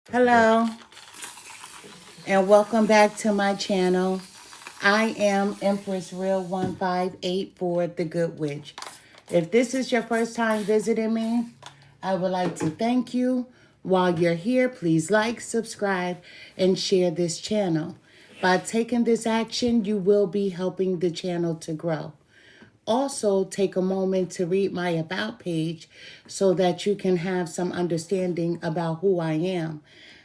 Hello, and welcome back to my channel. I am Empress Real 1584, The Good Witch. If this is your first time visiting me, I would like to thank you. While you're here, please like, subscribe, and share this channel. By taking this action, you will be helping the channel to grow. Also, take a moment to read my About page so that you can have some understanding about who I am.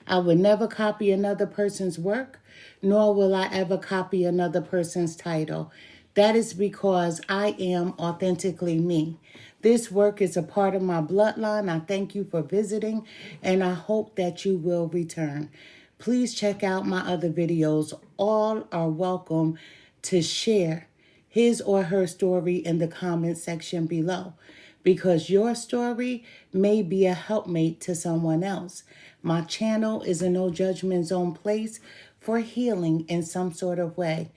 I would never copy another person's work, nor will I ever copy another person's title. That is because I am authentically me. This work is a part of my bloodline. I thank you for visiting, and I hope that you will return. Please check out my other videos. All are welcome to share his or her story in the comment section below, because your story may be a helpmate to someone else. My channel is a no judgment zone place for healing in some sort of way.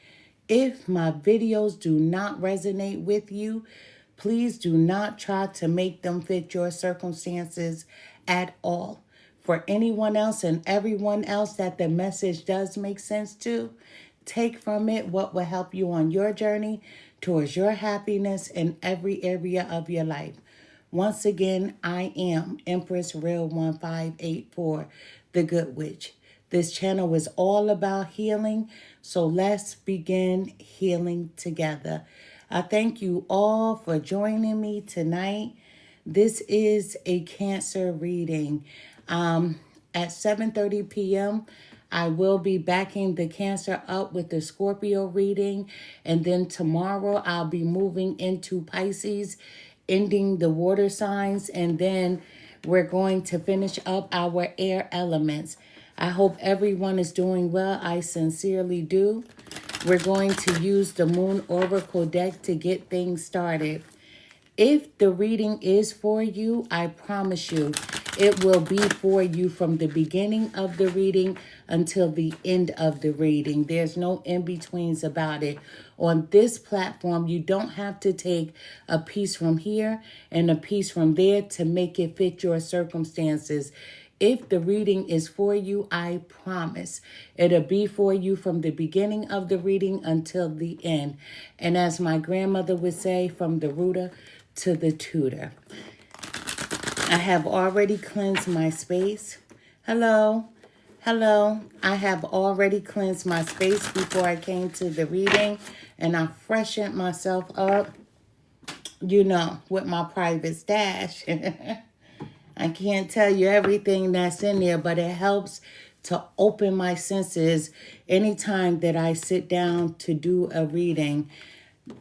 If my videos do not resonate with you, please do not try to make them fit your circumstances at all. For anyone else and everyone else that the message does make sense to, take from it what will help you on your journey towards your happiness in every area of your life. Once again, I am Empress Real 1584, The Good Witch. This channel is all about healing, so let's begin healing together. I thank you all for joining me tonight. This is a Cancer reading. At 7:30 p.m., I will be backing the Cancer up with the Scorpio reading. And then tomorrow I'll be moving into Pisces, ending the water signs. And then we're going to finish up our air elements. I hope everyone is doing well. I sincerely do. We're going to use the Moon Oracle deck to get things started. If the reading is for you, I promise you, it will be for you from the beginning of the reading until the end of the reading. There's no in-betweens about it. On this platform, you don't have to take a piece from here and a piece from there to make it fit your circumstances. If the reading is for you, I promise it'll be for you from the beginning of the reading until the end. And as my grandmother would say, from the rooter to the tutor. I have already cleansed my space. Hello. Hello. I have already cleansed my space before I came to the reading, and I freshened myself up, with my private stash. I can't tell you everything that's in there, but it helps to open my senses anytime that I sit down to do a reading.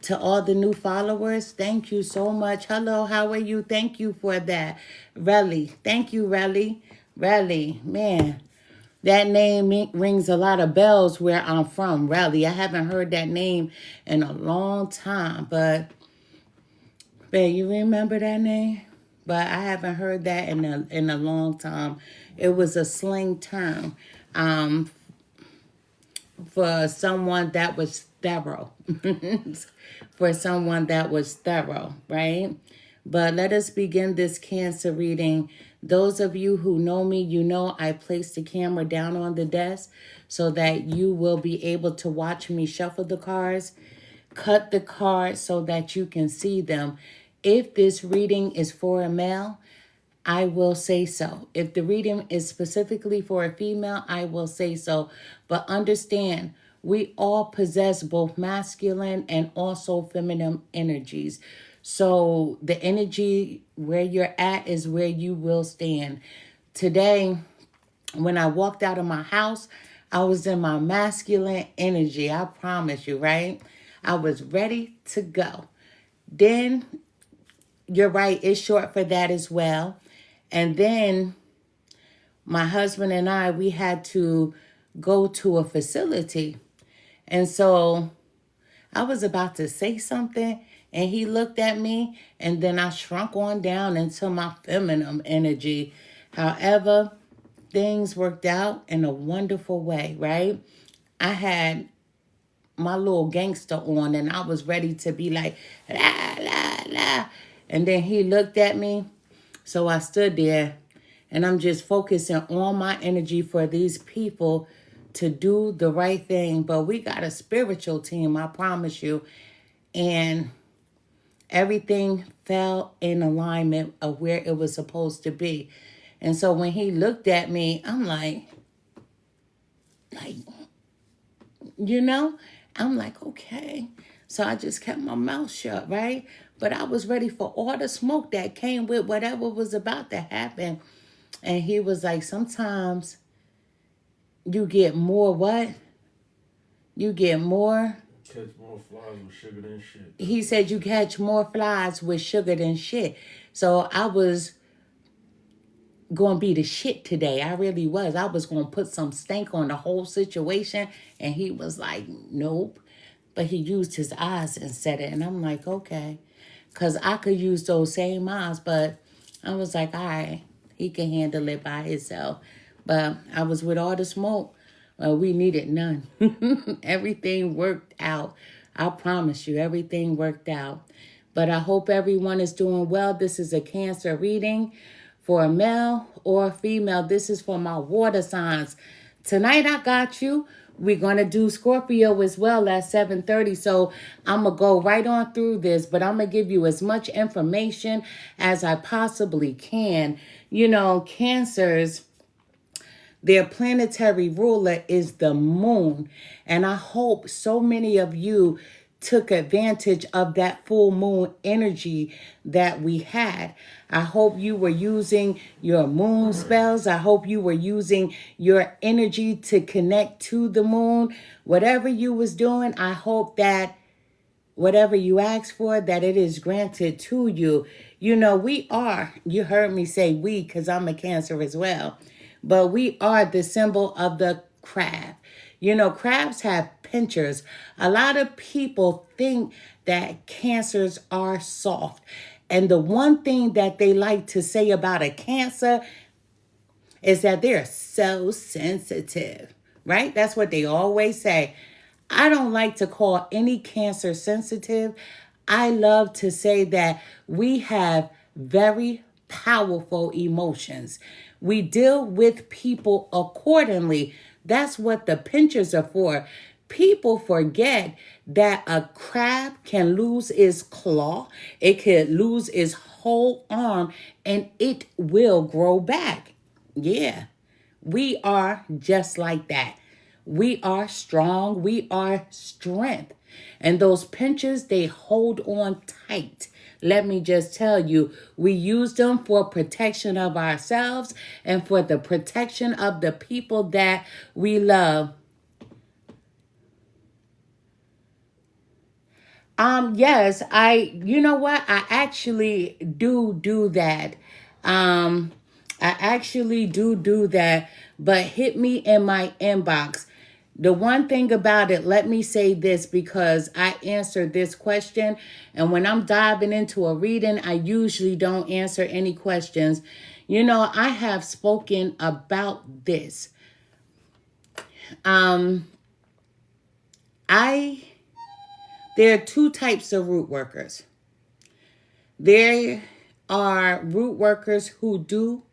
To all the new followers, thank you so much. Hello, how are you? Thank you for that. Relly. Thank you, Relly. Relly, man. That name rings a lot of bells where I'm from, Relly. I haven't heard that name in a long time, but, babe, you remember that name? But I haven't heard that in a long time. It was a slang term for someone that was thorough. For someone that was thorough, right? But let us begin this Cancer reading. Those of you who know me, you know I placed the camera down on the desk so that you will be able to watch me shuffle the cards, cut the cards so that you can see them. If this reading is for a male, I will say so. If the reading is specifically for a female, I will say so. But understand, we all possess both masculine and also feminine energies. So the energy where you're at is where you will stand. Today, when I walked out of my house, I was in my masculine energy. I promise you, right? I was ready to go. Then, you're right, it's short for that as well. And then my husband and I, we had to go to a facility. And so I was about to say something and he looked at me and then I shrunk on down into my feminine energy. However, things worked out in a wonderful way, right? I had my little gangster on and I was ready to be like, la, la, la. And then he looked at me. So I stood there And I'm just focusing all my energy for these people to do the right thing. But we got a spiritual team, I promise you. And everything fell in alignment of where it was supposed to be. And so when he looked at me, I'm like, you know, I'm like, okay. So I just kept my mouth shut, right? But I was ready for all the smoke that came with whatever was about to happen. And he was like, sometimes you get more what? You get more. Catch more flies with sugar than shit. He said you catch more flies with sugar than shit. So I was going to be the shit today. I really was. I was going to put some stank on the whole situation. And he was like, nope. But he used his eyes and said it. And I'm like, okay. Because I could use those same eyes. But I was like, all right, he can handle it by himself. But I was with all the smoke. We needed none. Everything worked out. I promise you, everything worked out. But I hope everyone is doing well. This is a Cancer reading for a male or a female. This is for my water signs. Tonight I got you. We're going to do Scorpio as well at 7:30. So I'm going to go right on through this, but I'm going to give you as much information as I possibly can. You know, Cancers, their planetary ruler is the moon. And I hope so many of you took advantage of that full moon energy that we had. I hope you were using your moon spells. I hope you were using your energy to connect to the moon. Whatever you was doing, I hope that whatever you ask for, that it is granted to you. You know, you heard me say we because I'm a Cancer as well, but we are the symbol of the crab. You know, crabs have pinchers. A lot of people think that Cancers are soft. And the one thing that they like to say about a Cancer is that they're so sensitive, right? That's what they always say. I don't like to call any Cancer sensitive. I love to say that we have very powerful emotions. We deal with people accordingly. That's what the pinchers are for. People forget that a crab can lose its claw, it could lose its whole arm, and it will grow back. Yeah, we are just like that. We are strong. We are strength. And those pinchers, they hold on tight. Let me just tell you, we use them for protection of ourselves and for the protection of the people that we love. Yes, you know what? I actually do that. I actually do that, but hit me in my inbox. The one thing about it, let me say this because I answered this question, and when I'm diving into a reading, I usually don't answer any questions. You know, I have spoken about this. There are two types of root workers. There are root workers who do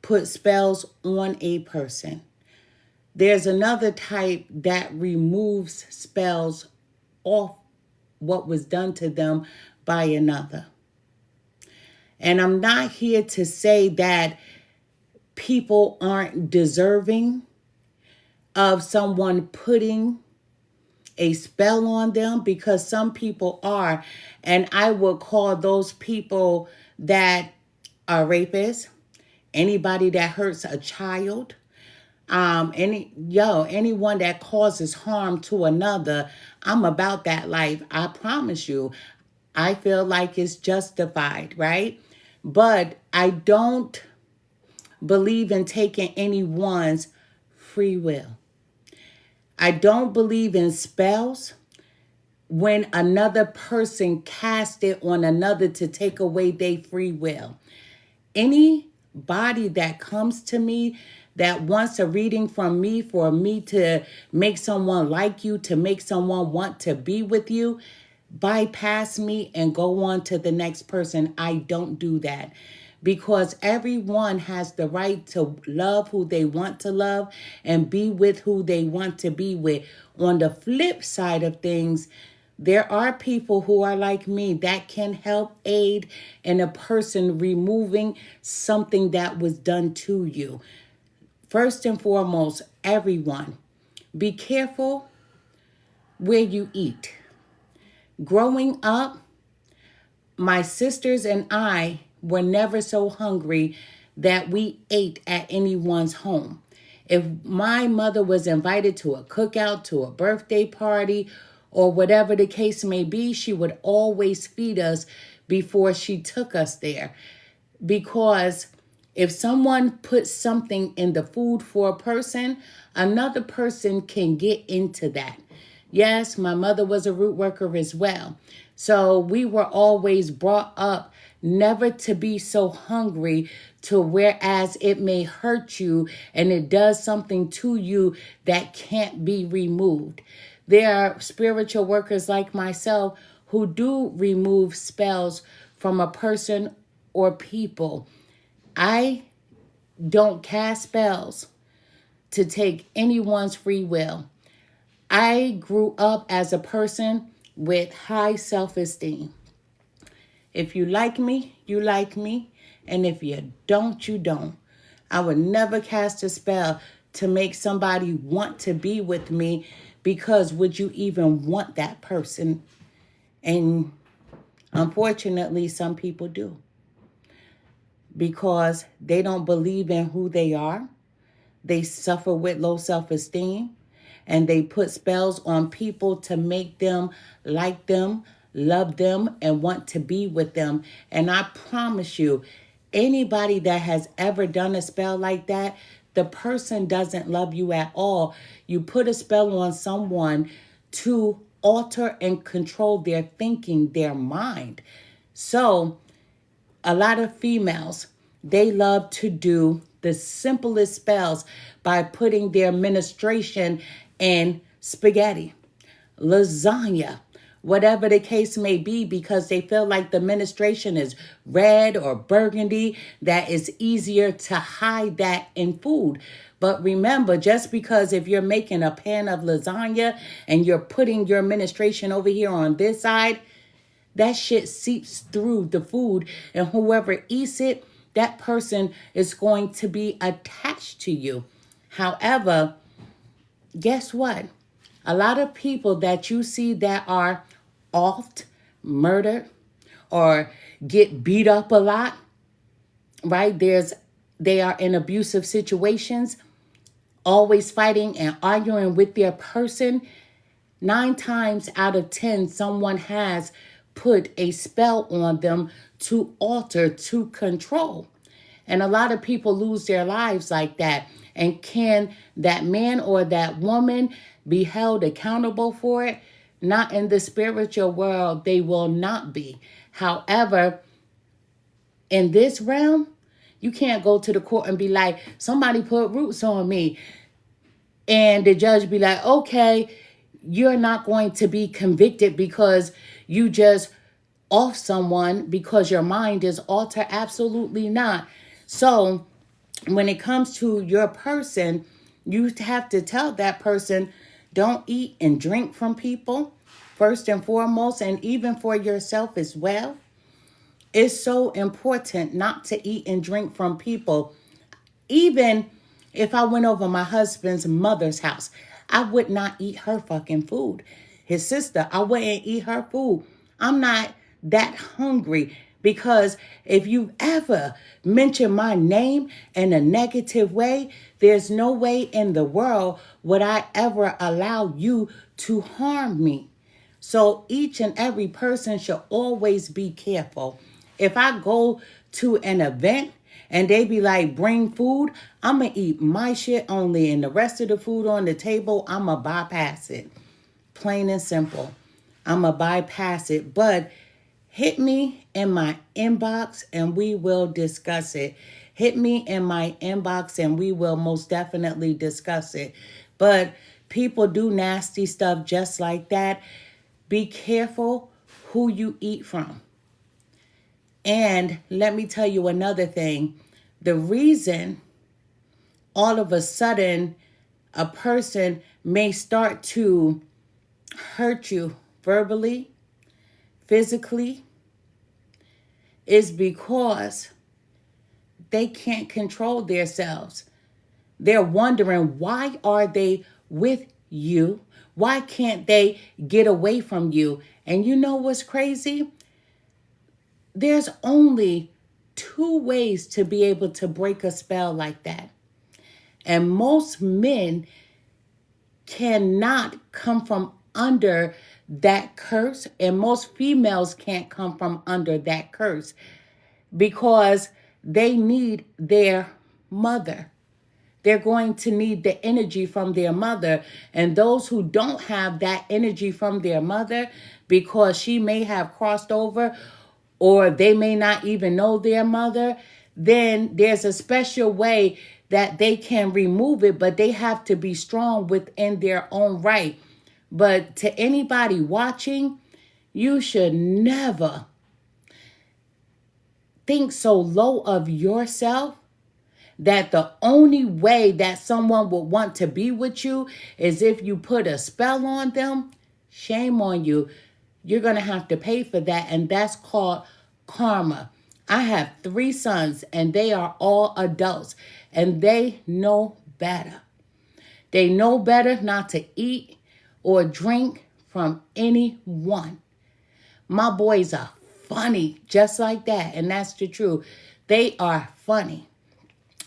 put spells on a person. There's another type that removes spells off what was done to them by another. And I'm not here to say that people aren't deserving of someone putting a spell on them, because some people are. And I would call those people that are rapists, anybody that hurts a child, anyone that causes harm to another. I'm about that life. I promise you. I feel like it's justified, right? But I don't believe in taking anyone's free will. I don't believe in spells when another person casts it on another to take away their free will. Anybody that comes to me that wants a reading from me for me to make someone like you, to make someone want to be with you, bypass me and go on to the next person. I don't do that because everyone has the right to love who they want to love and be with who they want to be with. On the flip side of things, there are people who are like me that can help aid in a person removing something that was done to you. First and foremost, everyone, be careful where you eat. Growing up, my sisters and I were never so hungry that we ate at anyone's home. If my mother was invited to a cookout, to a birthday party, or whatever the case may be, she would always feed us before she took us there. Because if someone puts something in the food for a person, another person can get into that. Yes, my mother was a root worker as well. So we were always brought up never to be so hungry to whereas it may hurt you and it does something to you that can't be removed. There are spiritual workers like myself who do remove spells from a person or people. I don't cast spells to take anyone's free will. I grew up as a person with high self-esteem. If you like me, you like me. And if you don't, you don't. I would never cast a spell to make somebody want to be with me, because would you even want that person? And unfortunately, some people do, because they don't believe in who they are. They suffer with low self-esteem, and they put spells on people to make them like them, love them, and want to be with them. And I promise you, anybody that has ever done a spell like that, the person doesn't love you at all. You put a spell on someone to alter and control their thinking, their mind. So a lot of females, they love to do the simplest spells by putting their menstruation in spaghetti, lasagna, whatever the case may be, because they feel like the menstruation is red or burgundy, that is easier to hide that in food. But remember, just because if you're making a pan of lasagna and you're putting your menstruation over here on this side, that shit seeps through the food, and whoever eats it, that person is going to be attached to you. However, guess what? A lot of people that you see that are oft murdered or get beat up a lot, right? They are in abusive situations, always fighting and arguing with their person. 9 times out of 10, someone has put a spell on them to alter, to control. And a lot of people lose their lives like that. And can that man or that woman be held accountable for it? Not in the spiritual world, they will not be. However, in this realm, you can't go to the court and be like, somebody put roots on me. And the judge be like, okay, you're not going to be convicted because you just off someone because your mind is altered. Absolutely not. So when it comes to your person, you have to tell that person, don't eat and drink from people, first and foremost, and even for yourself as well. It's so important not to eat and drink from people. Even if I went over my husband's mother's house, I would not eat her fucking food. His sister, I wouldn't eat her food. I'm not that hungry, because if you ever mention my name in a negative way, there's no way in the world would I ever allow you to harm me. So each and every person should always be careful. If I go to an event and they be like, bring food, I'm going to eat my shit only. And the rest of the food on the table, I'm going to bypass it. Plain and simple. I'm going to bypass it. But hit me in my inbox and we will discuss it. Hit me in my inbox and we will most definitely discuss it. But people do nasty stuff just like that. Be careful who you eat from. And let me tell you another thing. The reason all of a sudden a person may start to hurt you verbally, physically, is because they can't control themselves. They're wondering, why are they with you? Why can't they get away from you? And you know what's crazy? There's only two ways to be able to break a spell like that. And most men cannot come from under that curse, and most females can't come from under that curse because they need their mother. They're going to need the energy from their mother. And those who don't have that energy from their mother, because she may have crossed over or they may not even know their mother, then there's a special way that they can remove it, but they have to be strong within their own right. But to anybody watching, you should never think so low of yourself that the only way that someone would want to be with you is if you put a spell on them. Shame on you. You're going to have to pay for that, and that's called karma. I have 3 sons, and they are all adults, and they know better. They know better not to eat or drink from anyone. My boys are funny just like that, and that's the truth. They are funny.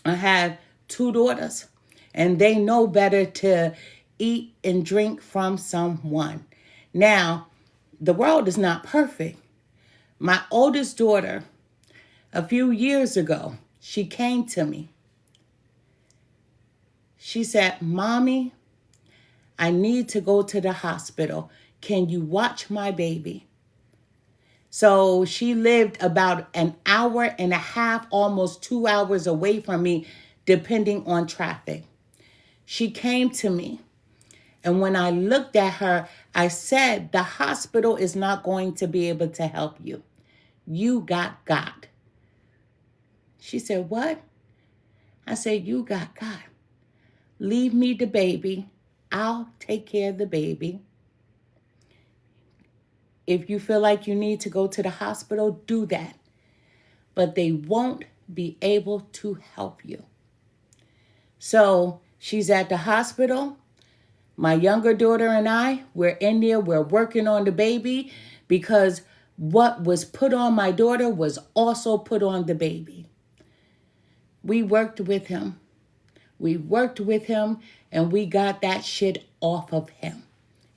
I have 2 daughters, and they know better to eat and drink from someone. Now, the world is not perfect. My oldest daughter, a few years ago, she came to me. She said, "Mommy, I need to go to the hospital. Can you watch my baby?" So she lived about an hour and a half, almost 2 hours away from me, depending on traffic. She came to me, and when I looked at her, I said, "The hospital is not going to be able to help you. You got God." She said, "What?" I said, "You got God. Leave me the baby. I'll take care of the baby. If you feel like you need to go to the hospital, do that. But they won't be able to help you." So she's at the hospital. My younger daughter and I, we're in there. We're working on the baby because what was put on my daughter was also put on the baby. We worked with him. And we got that shit off of him.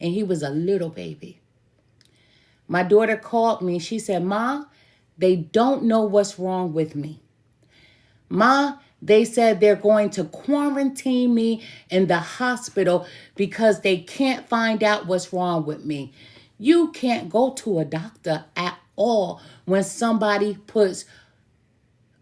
And he was a little baby. My daughter called me. She said, "Ma, they don't know what's wrong with me. Ma, they said they're going to quarantine me in the hospital because they can't find out what's wrong with me." You can't go to a doctor at all when somebody puts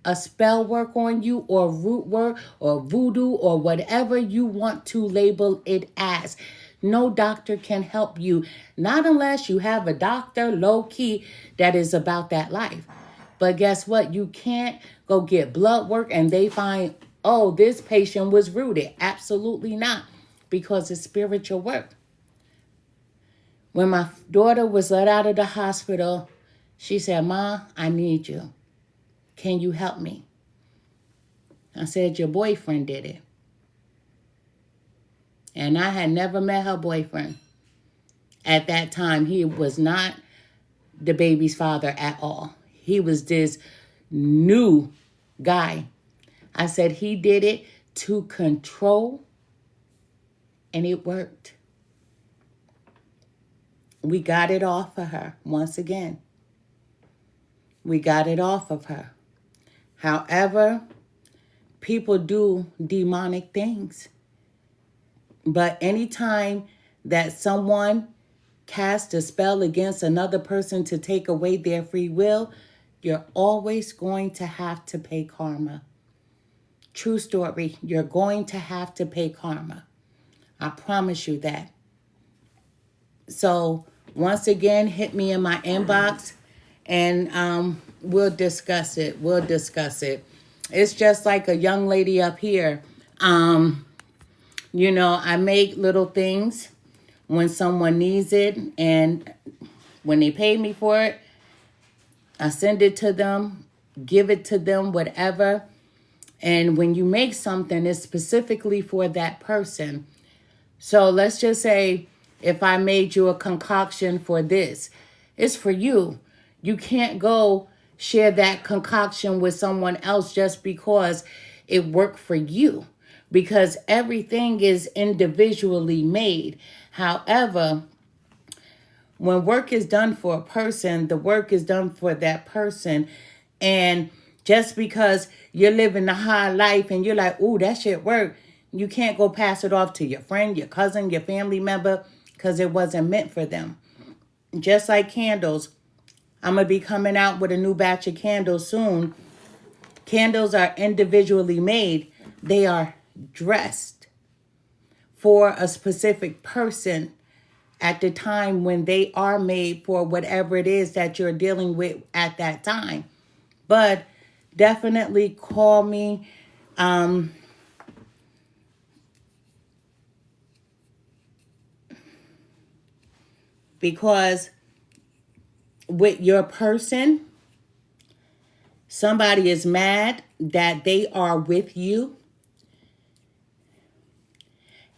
a spell work on you, or root work, or voodoo, or whatever you want to label it as. No doctor can help you, not unless you have a doctor low key that is about that life. But guess what? You can't go get blood work and they find, "Oh, this patient was rooted." Absolutely not, because it's spiritual work. When my daughter was let out of the hospital, she said, "Ma, I need you. Can you help me?" I said, "Your boyfriend did it." And I had never met her boyfriend. At that time, he was not the baby's father at all. He was this new guy. I said he did it to control, and it worked. We got it off of her once again. We got it off of her. However, people do demonic things. But anytime that someone casts a spell against another person to take away their free will, you're always going to have to pay karma. True story, you're going to have to pay karma. I promise you that. So once again, hit me in my inbox, and we'll discuss it. We'll discuss it. It's just like a young lady up here. I make little things when someone needs it, and when they pay me for it, I send it to them, give it to them, whatever. And when you make something, it's specifically for that person. So let's just say if I made you a concoction for this, it's for you. You can't go share that concoction with someone else just because it worked for you, because everything is individually made. However, when work is done for a person, the work is done for that person. And just because you're living the high life and you're like, ooh, that shit worked, you can't go pass it off to your friend, your cousin, your family member, because it wasn't meant for them. Just like candles, I'm going to be coming out with a new batch of candles soon. Candles are individually made. They are dressed for a specific person at the time when they are made for whatever it is that you're dealing with at that time. But definitely call me. Because with your person, somebody is mad that they are with you,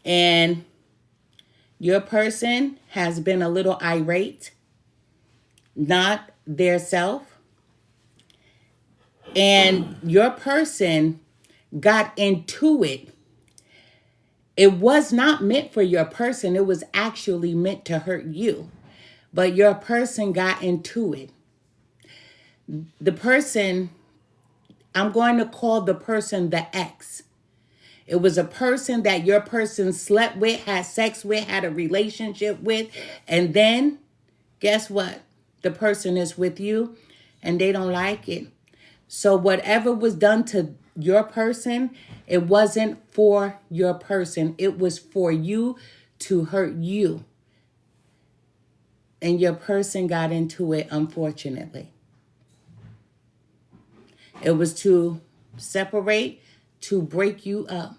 and your person has been a little irate, not their self, and your person got into it. It was not meant for your person. It was actually meant to hurt you. But your person got into it. The person, I'm going to call the person the ex. It was a person that your person slept with, had sex with, had a relationship with. And then, guess what? The person is with you and they don't like it. So whatever was done to your person, it wasn't for your person. It was for you to hurt you. And your person got into it, unfortunately. It was to separate, to break you up.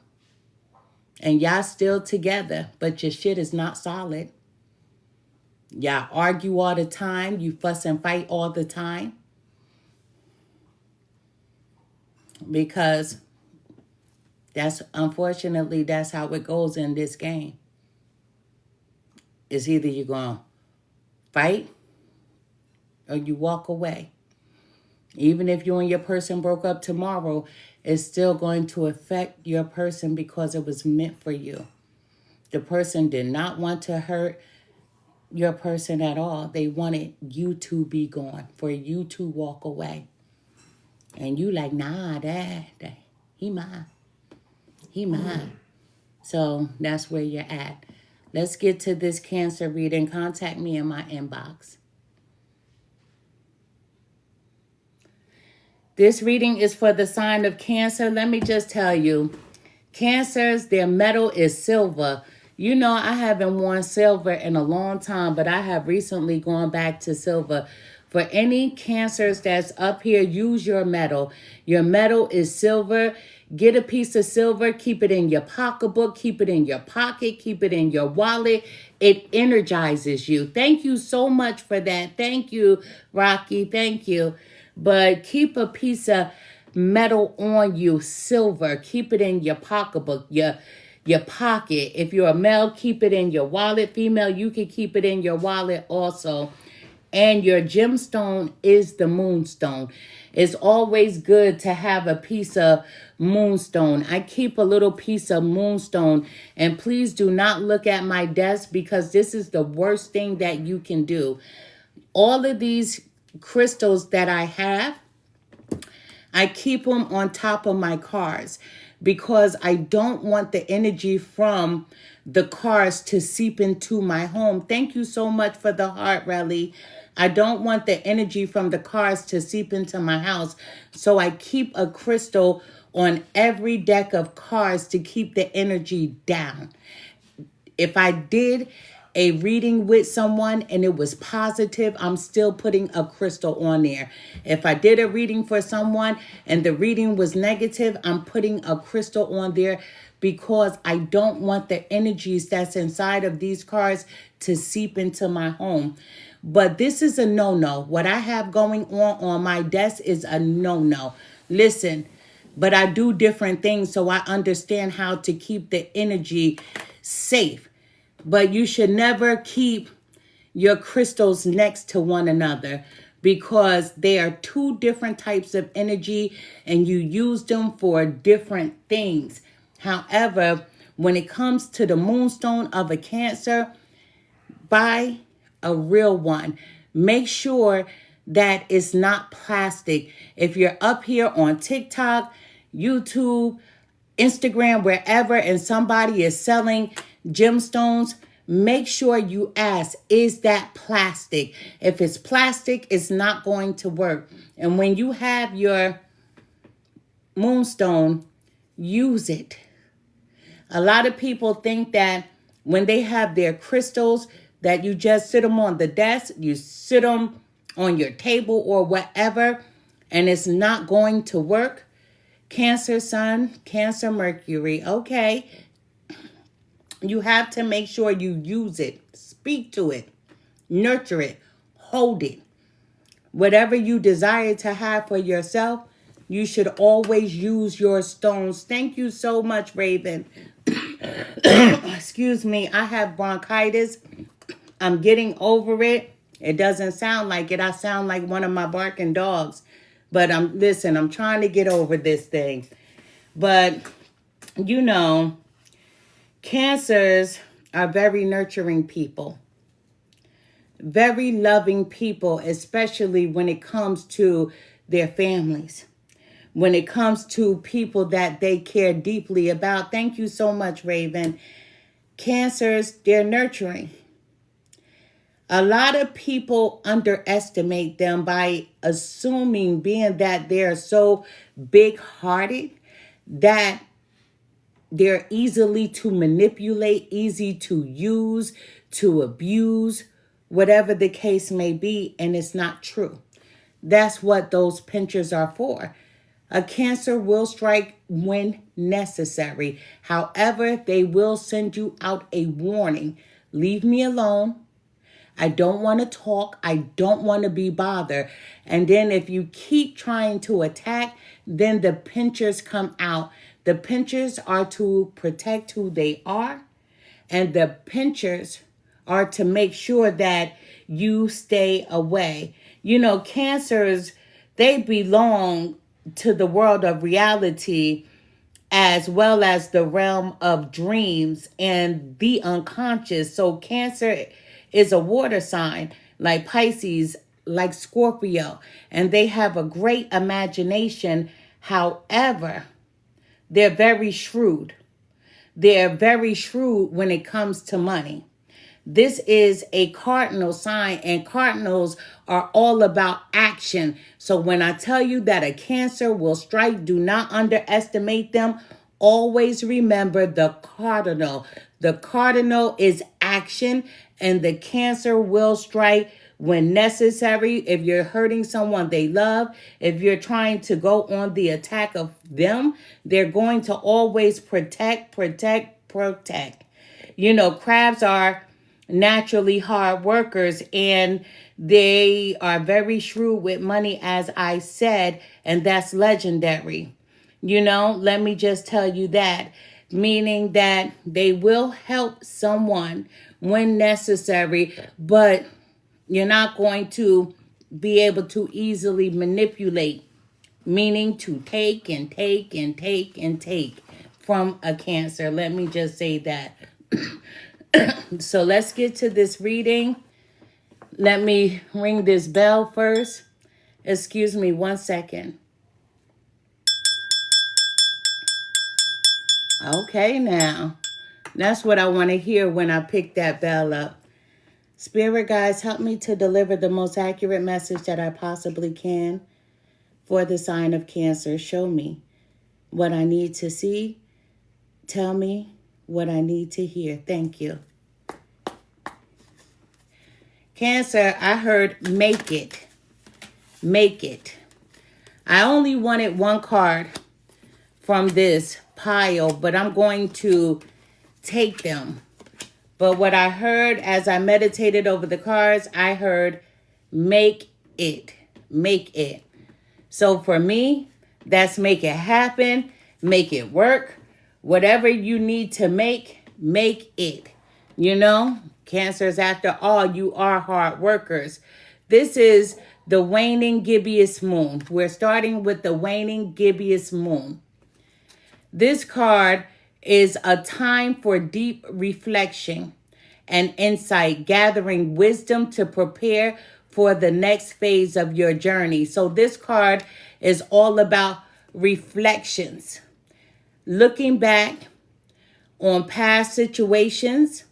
And y'all still together, but your shit is not solid. Y'all argue all the time. You fuss and fight all the time. Because unfortunately, that's how it goes in this game. It's either you're going to fight or you walk away. Even if you and your person broke up tomorrow, it's still going to affect your person because it was meant for you. The person did not want to hurt your person at all. They wanted you to be gone, for you to walk away. And you like, nah, that he mine. He mine. So that's where you're at. Let's get to this Cancer reading. Contact me in my inbox. This reading is for the sign of Cancer. Let me just tell you, Cancers, their metal is silver. You know, I haven't worn silver in a long time, but I have recently gone back to silver. For any Cancers that's up here, use your metal. Your metal is silver. Get a piece of silver, keep it in your pocketbook, keep it in your pocket, keep it in your wallet. It energizes you. Thank you so much for that. Thank you, Rocky. Thank you. But keep a piece of metal on you, silver. Keep it in your pocketbook, your pocket. If you're a male, keep it in your wallet. Female, you can keep it in your wallet also. And your gemstone is the moonstone. It's always good to have a piece of moonstone. I keep a little piece of moonstone. And please do not look at my desk because this is the worst thing that you can do. All of these crystals that I have, I keep them on top of my cars because I don't want the energy from the cars to seep into my home. Thank you so much for the heart, Relly. I don't want the energy from the cars to seep into my house. So I keep a crystal on every deck of cars to keep the energy down. If I did a reading with someone and it was positive, I'm still putting a crystal on there. If I did a reading for someone and the reading was negative, I'm putting a crystal on there because I don't want the energies that's inside of these cards to seep into my home. But this is a no-no. What I have going on my desk is a no-no. Listen, but I do different things so I understand how to keep the energy safe. But you should never keep your crystals next to one another because they are two different types of energy and you use them for different things. However, when it comes to the moonstone of a Cancer, buy a real one. Make sure that it's not plastic. If you're up here on TikTok, YouTube, Instagram, wherever, and somebody is selling gemstones, make sure you ask, is that plastic? If it's plastic, it's not going to work. And when you have your moonstone, use it. A lot of people think that when they have their crystals, that you just sit them on the desk, you sit them on your table or whatever, and it's not going to work. Cancer Sun, Cancer Mercury, okay. You have to make sure you use it, speak to it, nurture it, hold it. Whatever you desire to have for yourself, you should always use your stones. Thank you so much, Raven. Excuse me, I have bronchitis. I'm getting over it. It doesn't sound like it. I sound like one of my barking dogs. But I'm trying to get over this thing. But, you know, Cancers are very nurturing people. Very loving people, especially when it comes to their families. When it comes to people that they care deeply about. Thank you so much, Raven. Cancers, they're nurturing. A lot of people underestimate them by assuming, being that they're so big-hearted, that they're easily to manipulate, easy to use, to abuse, whatever the case may be, and it's not true. That's what those pinchers are for. A Cancer will strike when necessary. However, they will send you out a warning. Leave me alone. I don't want to talk. I don't want to be bothered. And then if you keep trying to attack, then the pinchers come out. The pinchers are to protect who they are. And the pinchers are to make sure that you stay away. You know, Cancers, they belong to the world of reality as well as the realm of dreams and the unconscious. So Cancer is a water sign like Pisces, like Scorpio, and they have a great imagination. However, they're very shrewd. They're very shrewd when it comes to money. This is a cardinal sign, and cardinals are all about action. So when I tell you that a Cancer will strike, do not underestimate them. Always remember the cardinal. The cardinal is action, and the Cancer will strike when necessary. If you're hurting someone they love, if you're trying to go on the attack of them, they're going to always protect. You know, crabs are naturally hard workers, and they are very shrewd with money, as I said, and that's legendary. You know, let me just tell you that, meaning that they will help someone when necessary, but you're not going to be able to easily manipulate, meaning to take and take and take and take from a Cancer. Let me just say that. So let's get to this reading. Let me ring this bell first. Excuse me 1 second. Okay, now. That's what I want to hear when I pick that bell up. Spirit guides, help me to deliver the most accurate message that I possibly can for the sign of Cancer. Show me what I need to see. Tell me what I need to hear. Thank you. Cancer, I heard make it. Make it. I only wanted one card from this pile, but I'm going to take them. But what I heard as I meditated over the cards, I heard make it. Make it. So for me, that's make it happen, make it work. Whatever you need to make it. You know, Cancers, after all, you are hard workers. This is the waning gibbous moon. We're starting with the waning gibbous moon. This card is a time for deep reflection and insight, gathering wisdom to prepare for the next phase of your journey. So this card is all about reflections, looking back on past situations,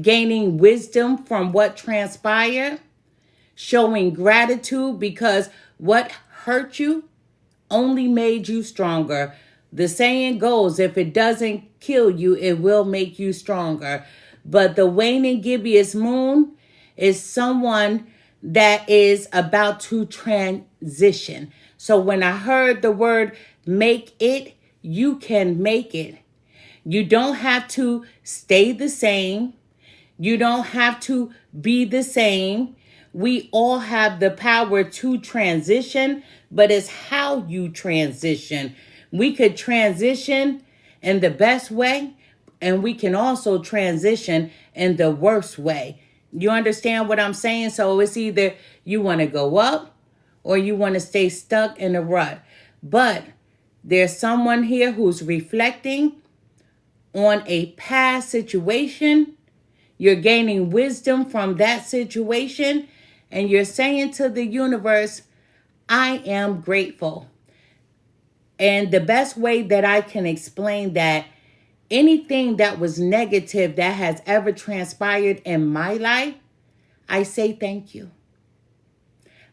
gaining wisdom from what transpired, showing gratitude because what hurt you only made you stronger. The saying goes, if it doesn't kill you, it will make you stronger. But the waning gibbous moon is someone that is about to transition. So when I heard the word make it, you can make it. You don't have to stay the same. You don't have to be the same. We all have the power to transition, but it's how you transition. We could transition in the best way, and we can also transition in the worst way. You understand what I'm saying? So it's either you want to go up or you want to stay stuck in a rut. But there's someone here who's reflecting on a past situation. You're gaining wisdom from that situation, and you're saying to the universe, I am grateful. And the best way that I can explain that, anything that was negative that has ever transpired in my life, I say thank you.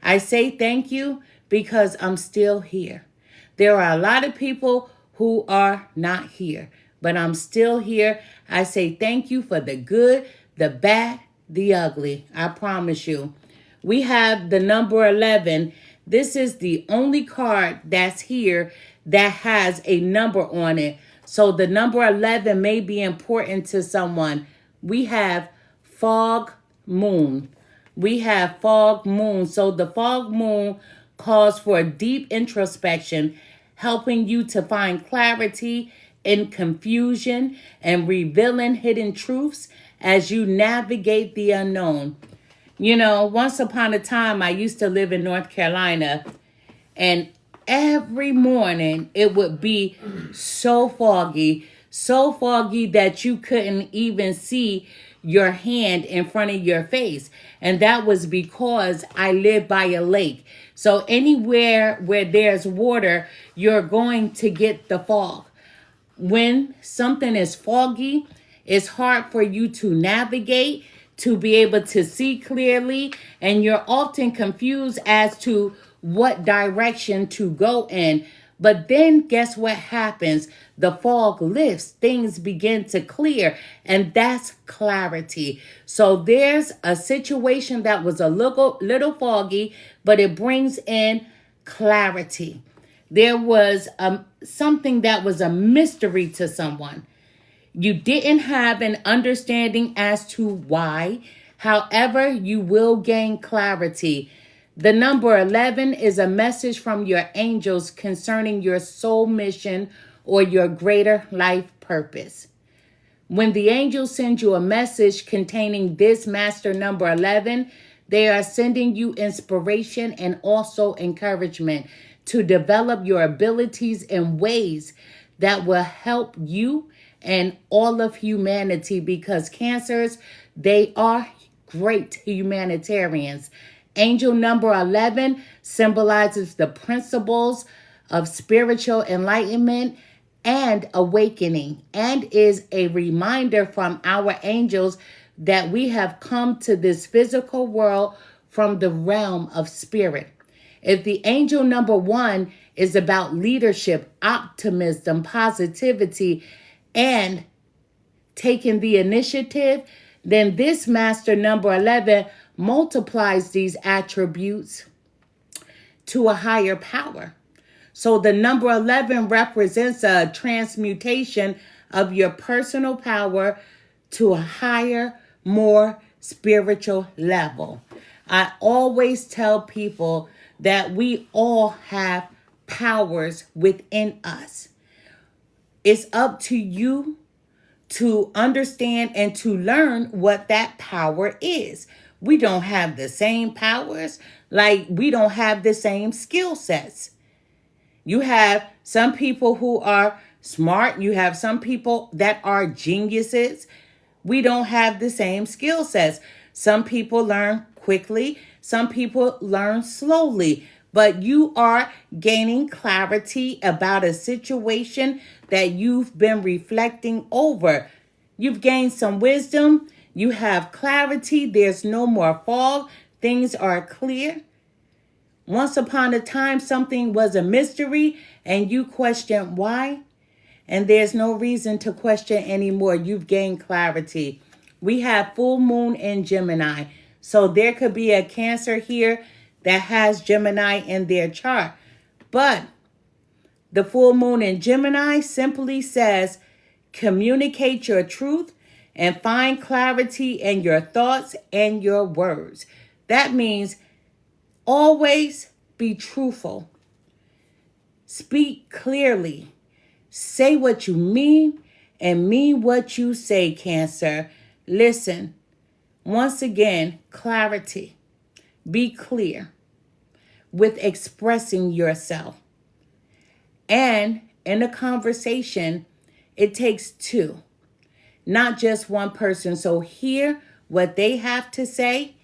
I say thank you because I'm still here. There are a lot of people who are not here, but I'm still here. I say thank you for the good, the bad, the ugly. I promise you. We have the number 11. This is the only card that's here that has a number on it. So the number 11 may be important to someone. We have fog moon. We have fog moon. So the fog moon calls for deep introspection, helping you to find clarity in confusion and revealing hidden truths as you navigate the unknown. You know, once upon a time, I used to live in North Carolina, and every morning it would be so foggy that you couldn't even see your hand in front of your face. And that was because I live by a lake. So anywhere where there's water, you're going to get the fog. When something is foggy, it's hard for you to navigate, to be able to see clearly, and you're often confused as to what direction to go in. But then guess what happens? The fog lifts, things begin to clear, and that's clarity. So there's a situation that was a little foggy, but it brings in clarity. There was something that was a mystery to someone. You didn't have an understanding as to why. However, you will gain clarity. The number 11 is a message from your angels concerning your soul mission or your greater life purpose. When the angels send you a message containing this master number 11, they are sending you inspiration and also encouragement to develop your abilities in ways that will help you and all of humanity, because Cancers, they are great humanitarians. Angel number 11 symbolizes the principles of spiritual enlightenment and awakening, and is a reminder from our angels that we have come to this physical world from the realm of spirit. If the angel number 1 is about leadership, optimism, positivity, and taking the initiative, then this master number 11 multiplies these attributes to a higher power. So the number 11 represents a transmutation of your personal power to a higher, more spiritual level. I always tell people that we all have powers within us. It's up to you to understand and to learn what that power is. We don't have the same powers, like we don't have the same skill sets. You have some people who are smart. You have some people that are geniuses. We don't have the same skill sets. Some people learn quickly. Some people learn slowly. But you are gaining clarity about a situation that you've been reflecting over. You've gained some wisdom. You have clarity. There's no more fog. Things are clear. Once upon a time, something was a mystery and you questioned why. And there's no reason to question anymore. You've gained clarity. We have full moon in Gemini. So there could be a Cancer here that has Gemini in their chart. But the full moon in Gemini simply says, communicate your truth and find clarity in your thoughts and your words. That means always be truthful. Speak clearly. Say what you mean and mean what you say, Cancer. Listen, once again, clarity. Be clear with expressing yourself. And in a conversation, it takes two, not just one person. So hear what they have to say,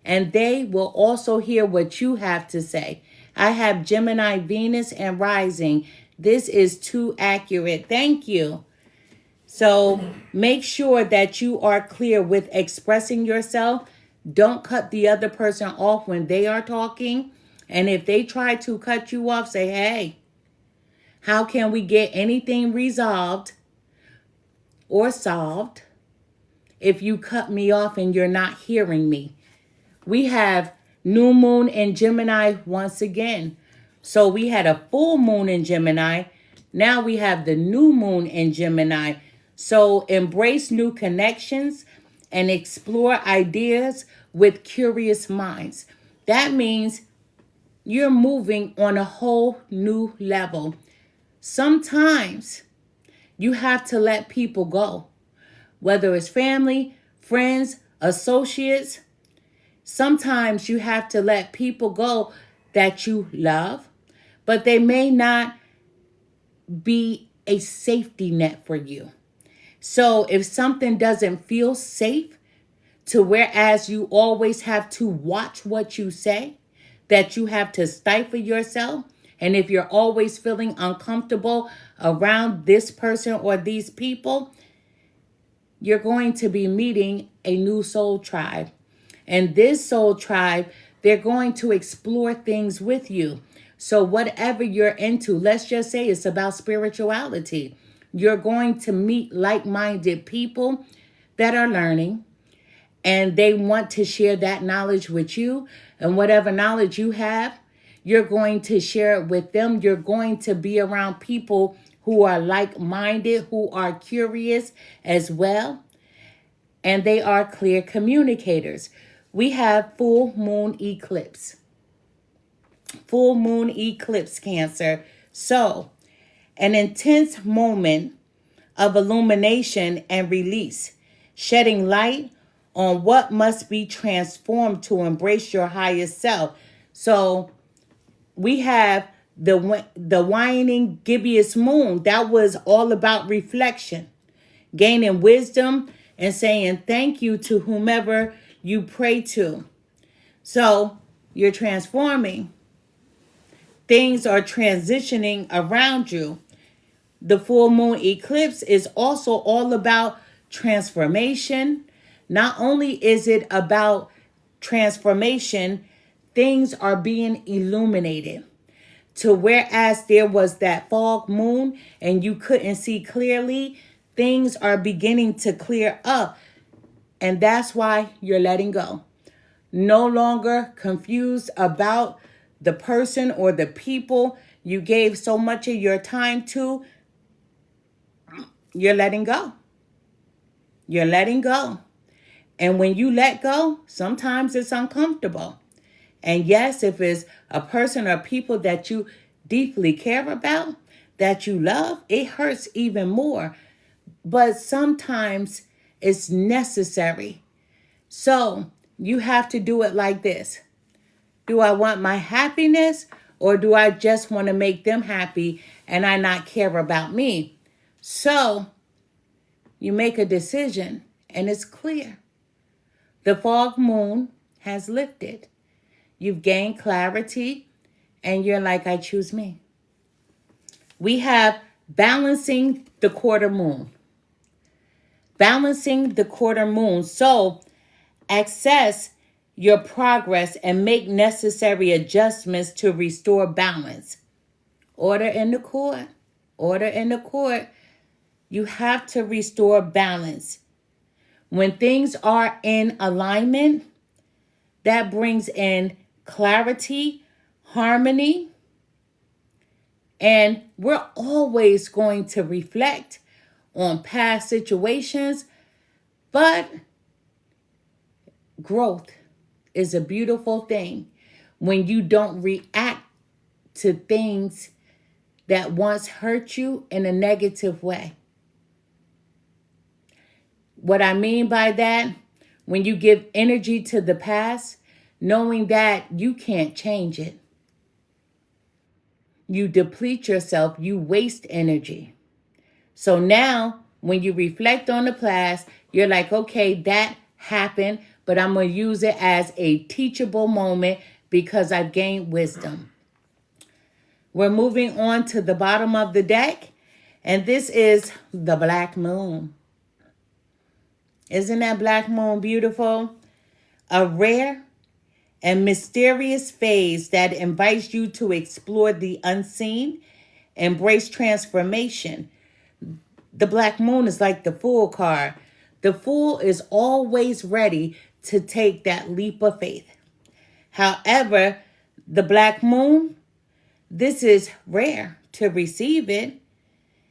and they will also hear what you have to say. I have Gemini, Venus, and Rising. This is too accurate. Thank you. So make sure that you are clear with expressing yourself. Don't cut the other person off when they are talking. And if they try to cut you off, say, hey, how can we get anything resolved or solved if you cut me off and you're not hearing me? We have new moon in Gemini once again. So we had a full moon in Gemini. Now we have the new moon in Gemini. So embrace new connections and explore ideas with curious minds. That means you're moving on a whole new level. Sometimes you have to let people go, whether it's family, friends, associates. Sometimes you have to let people go that you love, but they may not be a safety net for you. So if something doesn't feel safe, to whereas you always have to watch what you say, that you have to stifle yourself, and if you're always feeling uncomfortable around this person or these people, you're going to be meeting a new soul tribe. And this soul tribe, they're going to explore things with you. So whatever you're into, let's just say it's about spirituality. You're going to meet like-minded people that are learning, and they want to share that knowledge with you. And whatever knowledge you have, you're going to share it with them. You're going to be around people who are like-minded, who are curious as well. And they are clear communicators. We have full moon eclipse. Full moon eclipse, Cancer. So, an intense moment of illumination and release, shedding light on what must be transformed to embrace your highest self. So, we have the waning gibbous moon. That was all about reflection, gaining wisdom, and saying thank you to whomever you pray to. So you're transforming. Things are transitioning around you. The full moon eclipse is also all about transformation. Not only is it about transformation, things are being illuminated. To whereas there was that fog moon and you couldn't see clearly, things are beginning to clear up. And that's why you're letting go. no longer confused about the person or the people you gave so much of your time to. You're letting go. You're letting go. And when you let go, sometimes it's uncomfortable. And yes, if it's a person or people that you deeply care about, that you love, it hurts even more. But sometimes it's necessary. So you have to do it like this. Do I want my happiness, or do I just want to make them happy and I not care about me? So you make a decision and it's clear. The fog moon has lifted. You've gained clarity and you're like, I choose me. We have balancing the quarter moon. Balancing the quarter moon. So access your progress and make necessary adjustments to restore balance. Order in the court. Order in the court. You have to restore balance. When things are in alignment, that brings in clarity, harmony, and we're always going to reflect on past situations, but growth is a beautiful thing when you don't react to things that once hurt you in a negative way. What I mean by that, when you give energy to the past, knowing that you can't change it, you deplete yourself, you waste energy. So now, when you reflect on the past, you're like, okay, that happened, but I'm going to use it as a teachable moment because I've gained wisdom. We're moving on to the bottom of the deck, and this is the black moon. Isn't that black moon beautiful? A rare and mysterious phase that invites you to explore the unseen, embrace transformation. The black moon is like the Fool card. The Fool is always ready to take that leap of faith. However, the black moon, this is rare to receive it.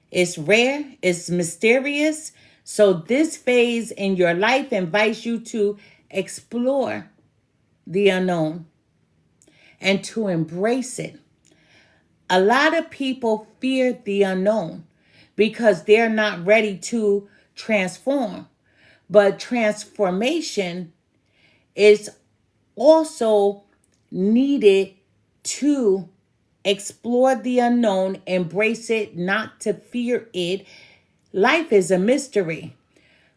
It's rare, it's mysterious. So this phase in your life invites you to explore the unknown and to embrace it. A lot of people fear the unknown because they're not ready to transform. But transformation is also needed to explore the unknown, embrace it, not to fear it. Life is a mystery.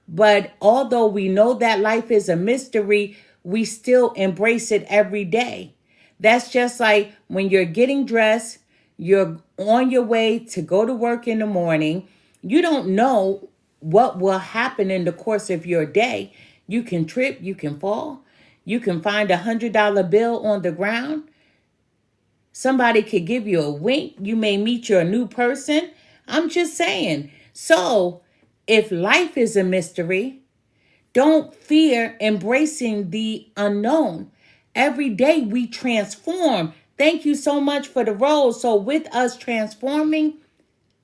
But although we know that life is a mystery, we still embrace it every day. That's just like when you're getting dressed, you're on your way to go to work in the morning. You don't know what will happen in the course of your day. You can trip, you can fall, you can find $100 bill on the ground. Somebody could give you a wink. You may meet your new person. I'm just saying. So if life is a mystery, don't fear embracing the unknown. Every day we transform. Thank you so much for the rose. So with us transforming,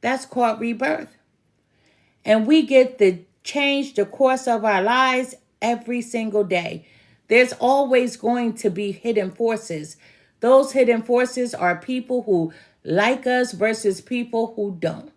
that's called rebirth. And we get to change the course of our lives every single day. There's always going to be hidden forces. Those hidden forces are people who like us versus people who don't.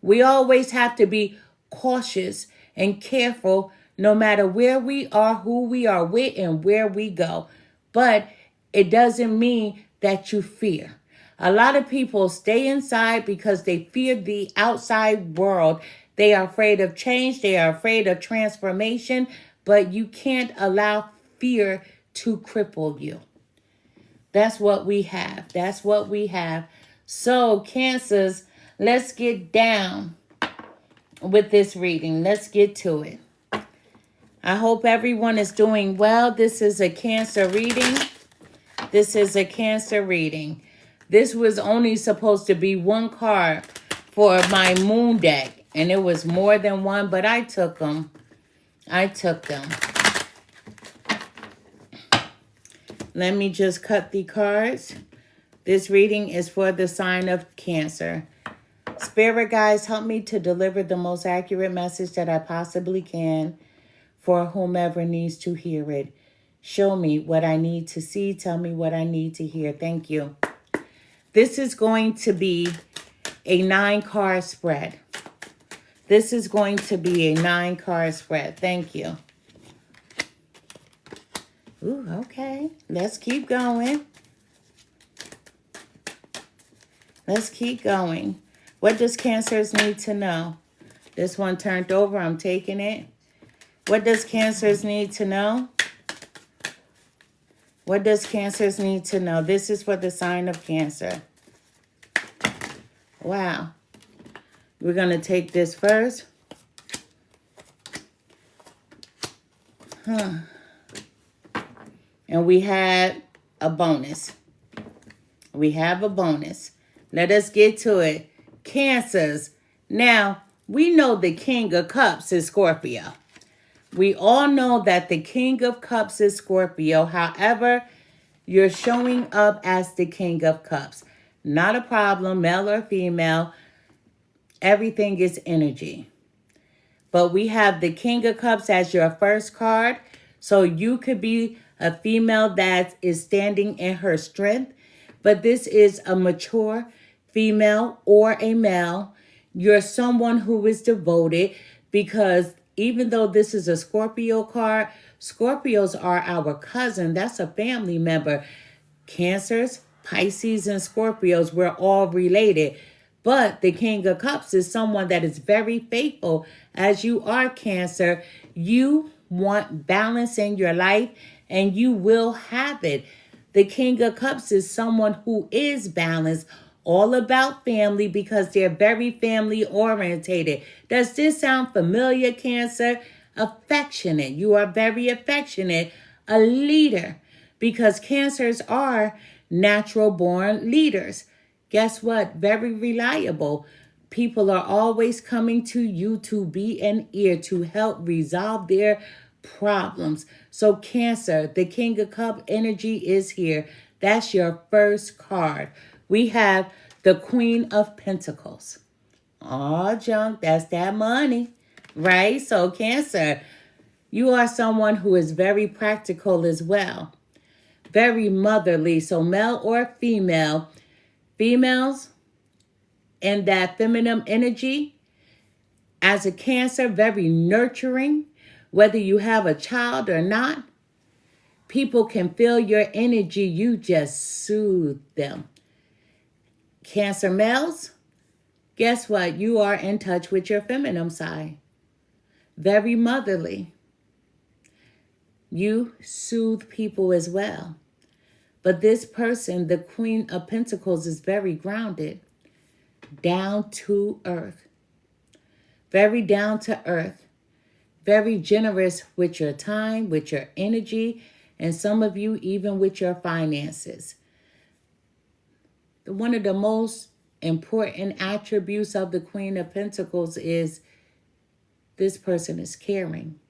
We always have to be cautious and careful no matter where we are, who we are with, and where we go. But it doesn't mean that you fear. A lot of people stay inside because they fear the outside world. They are afraid of change. They are afraid of transformation. But you can't allow fear to cripple you. That's what we have. That's what we have. So, Cancers, let's get down with this reading. Let's get to it. I hope everyone is doing well. This is a Cancer reading. This is a Cancer reading. This was only supposed to be one card for my moon deck. And it was more than one, but I took them. I took them. Let me just cut the cards. This reading is for the sign of Cancer. Spirit guides, help me to deliver the most accurate message that I possibly can for whomever needs to hear it. Show me what I need to see. Tell me what I need to hear. Thank you. This is going to be a 9-card spread. This is going to be a 9-card spread. Thank you. Ooh, okay. Let's keep going. Let's keep going. What does Cancers need to know? This one turned over. I'm taking it. What does Cancers need to know? What does Cancers need to know? This is for the sign of Cancer. Wow. We're going to take this first. And we had a bonus. We have a bonus. Let us get to it. Cancers. Now, we know the King of Cups is Scorpio. We all know that the King of Cups is Scorpio. However, you're showing up as the King of Cups. Not a problem, male or female. Everything is energy. But we have the King of Cups as your first card. So you could be a female that is standing in her strength. But this is a mature female or a male. You're someone who is devoted, because even though this is a Scorpio card, Scorpios are our cousin. That's a family member. Cancers, Pisces, and Scorpios, we're all related. But the King of Cups is someone that is very faithful. As you are Cancer, you want balance in your life, and you will have it. The King of Cups is someone who is balanced, all about family, because they're very family orientated. Does this sound familiar, Cancer? Affectionate. You are very affectionate. A leader, because Cancers are natural born leaders. Guess what? Very reliable. People are always coming to you to be an ear to help resolve their problems. So Cancer, the King of Cups energy is here. That's your first card. We have the Queen of Pentacles. Oh, junk, that's that money, right? So Cancer, you are someone who is very practical as well. Very motherly. So male or female, females and that feminine energy, as a Cancer, very nurturing. Whether you have a child or not, people can feel your energy. You just soothe them. Cancer males, guess what? You are in touch with your feminine side. Very motherly. You soothe people as well. But this person, the Queen of Pentacles, is very grounded. Down to earth. Very down to earth. Very generous with your time, with your energy, and some of you even with your finances. One of the most important attributes of the Queen of Pentacles is this person is caring.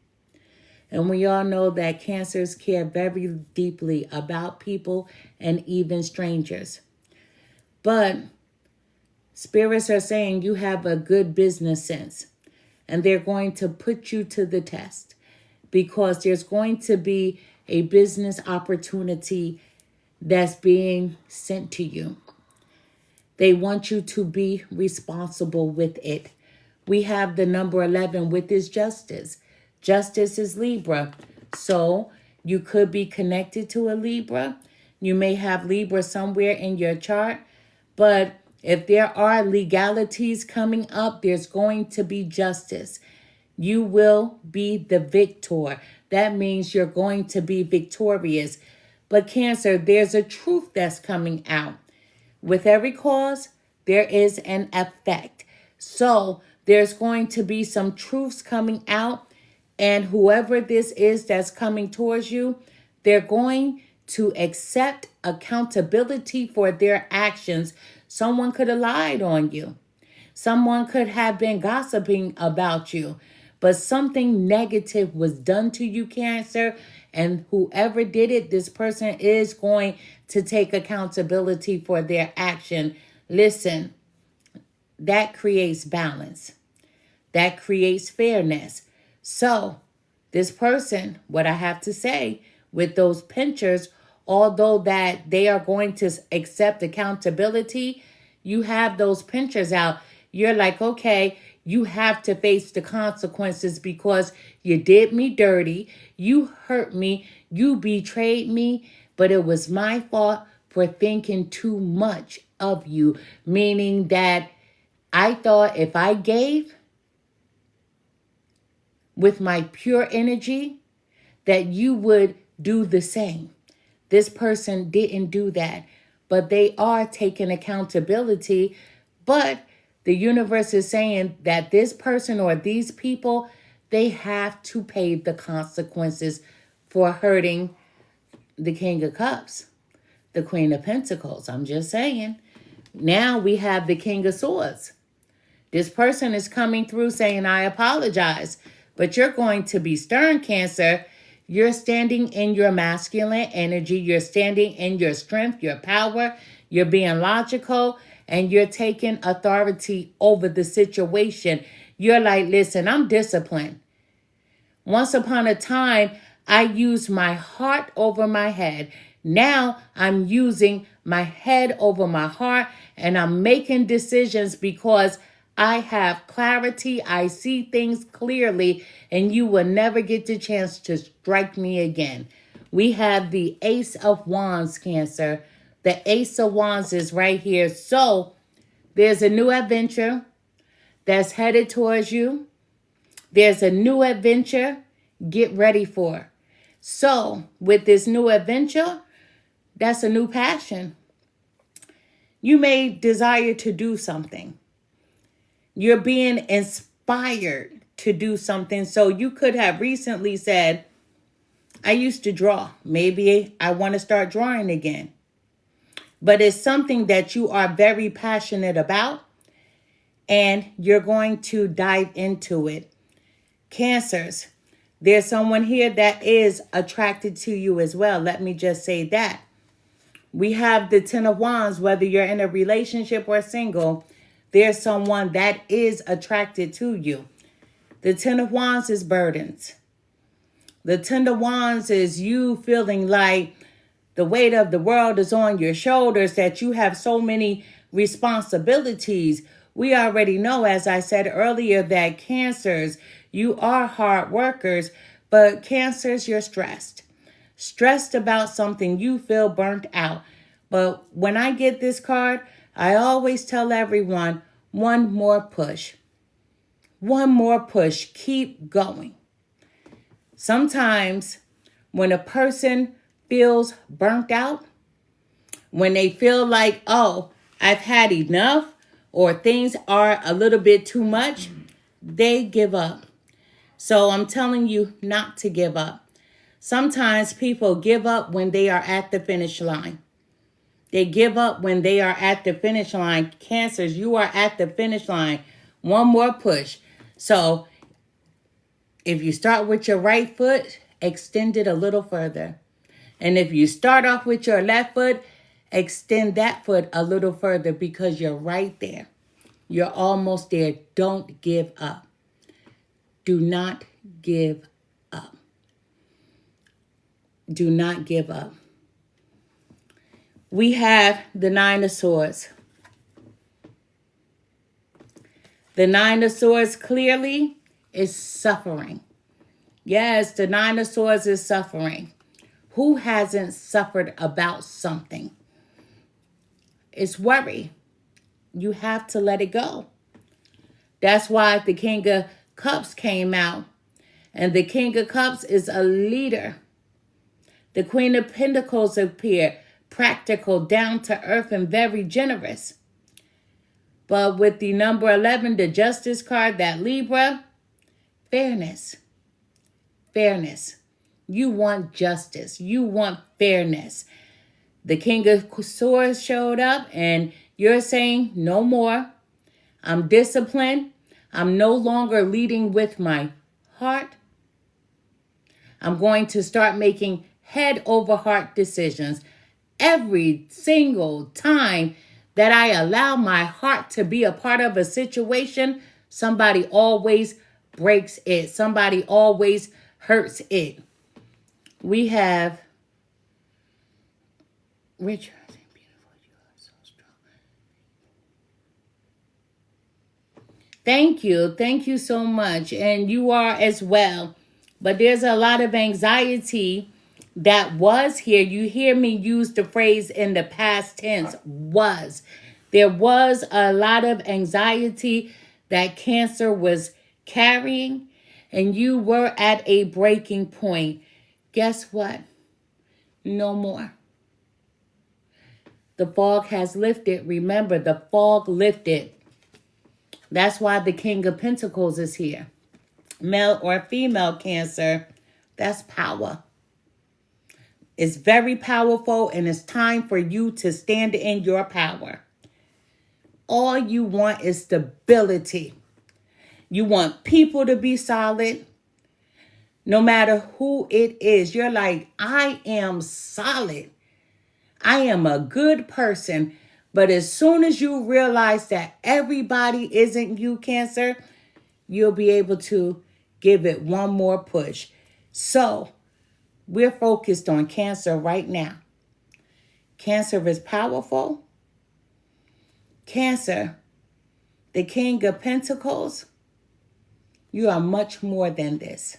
And we all know that Cancers care very deeply about people and even strangers. But spirits are saying you have a good business sense. And they're going to put you to the test, because there's going to be a business opportunity that's being sent to you. They want you to be responsible with it. We have the number 11 with this Justice. Justice is Libra. So you could be connected to a Libra. You may have Libra somewhere in your chart. But if there are legalities coming up, there's going to be justice. You will be the victor. That means you're going to be victorious. But Cancer, there's a truth that's coming out. With every cause, there is an effect. So there's going to be some truths coming out. And whoever this is that's coming towards you, they're going to accept accountability for their actions. Someone could have lied on you. Someone could have been gossiping about you. But something negative was done to you, Cancer, And whoever did it, this person is going to take accountability for their action. Listen, that creates balance. That creates fairness. So this person, what I have to say with those pinchers, although that they are going to accept accountability, you have those pinchers out. You're like, okay, you have to face the consequences because you did me dirty. You hurt me. You betrayed me. But it was my fault for thinking too much of you. Meaning that I thought if I gave with my pure energy, that you would do the same. This person didn't do that, but they are taking accountability. But the universe is saying that this person or these people, they have to pay the consequences for hurting the King of Cups, the Queen of Pentacles. I'm just saying. Now we have the King of Swords. This person is coming through saying, I apologize, but you're going to be stern, Cancer. You're standing in your masculine energy. You're standing in your strength, your power. You're being logical, and you're taking authority over the situation. You're like, listen, I'm disciplined. Once upon a time, I used my heart over my head. Now I'm using my head over my heart, and I'm making decisions because I have clarity. I see things clearly, and you will never get the chance to strike me again. We have the Ace of Wands, Cancer. The Ace of Wands is right here. So there's a new adventure that's headed towards you. There's a new adventure. Get ready for. So with this new adventure, that's a new passion. You may desire to do something. You're being inspired to do something. So you could have recently said, I used to draw. Maybe I want to start drawing again. But it's something that you are very passionate about, and you're going to dive into it. Cancers, there's someone here that is attracted to you as well. Let me just say that. We have the Ten of Wands, whether you're in a relationship or single, there's someone that is attracted to you. The Ten of Wands is burdens. The Ten of Wands is you feeling like the weight of the world is on your shoulders, that you have so many responsibilities. We already know, as I said earlier, that Cancers, you are hard workers, but Cancers, you're stressed. Stressed about something. You feel burnt out. But when I get this card, I always tell everyone, one more push. One more push. Keep going. Sometimes when a person feels burnt out, when they feel like, oh, I've had enough, or things are a little bit too much, they give up. So I'm telling you not to give up. Sometimes people give up when they are at the finish line. They give up when they are at the finish line. Cancers, you are at the finish line. One more push. So if you start with your right foot, extend it a little further. And if you start off with your left foot, extend that foot a little further, because you're right there. You're almost there. Don't give up. Do not give up. Do not give up. We have the Nine of Swords. The Nine of Swords clearly is suffering. Yes, the Nine of Swords is suffering. Who hasn't suffered about something? It's worry. You have to let it go. That's why the King of Cups came out. And the King of Cups is a leader. The Queen of Pentacles appeared. Practical, down to earth, and very generous. But with the number 11, the Justice card, that Libra, fairness. Fairness. You want justice. You want fairness. The King of Swords showed up, and you're saying, no more. I'm disciplined. I'm no longer leading with my heart. I'm going to start making head over heart decisions every single time that I allow my heart to be a part of a situation. Somebody always breaks it. Somebody always hurts it. We have Richard. Beautiful, you are so strong. Thank you. Thank you so much. And you are as well. But there's a lot of anxiety that was here. You hear me use the phrase in the past tense, was. There was a lot of anxiety that Cancer was carrying, and you were at a breaking point. Guess what? No more. The fog has lifted. Remember, the fog lifted. That's why the King of Pentacles is here. Male or female Cancer, that's power. It's very powerful, and it's time for you to stand in your power. All you want is stability. You want people to be solid. No matter who it is, you're like, I am solid. I am a good person. But as soon as you realize that everybody isn't you, Cancer, you'll be able to give it one more push. So we're focused on Cancer right now. Cancer is powerful. Cancer, the King of Pentacles, you are much more than this.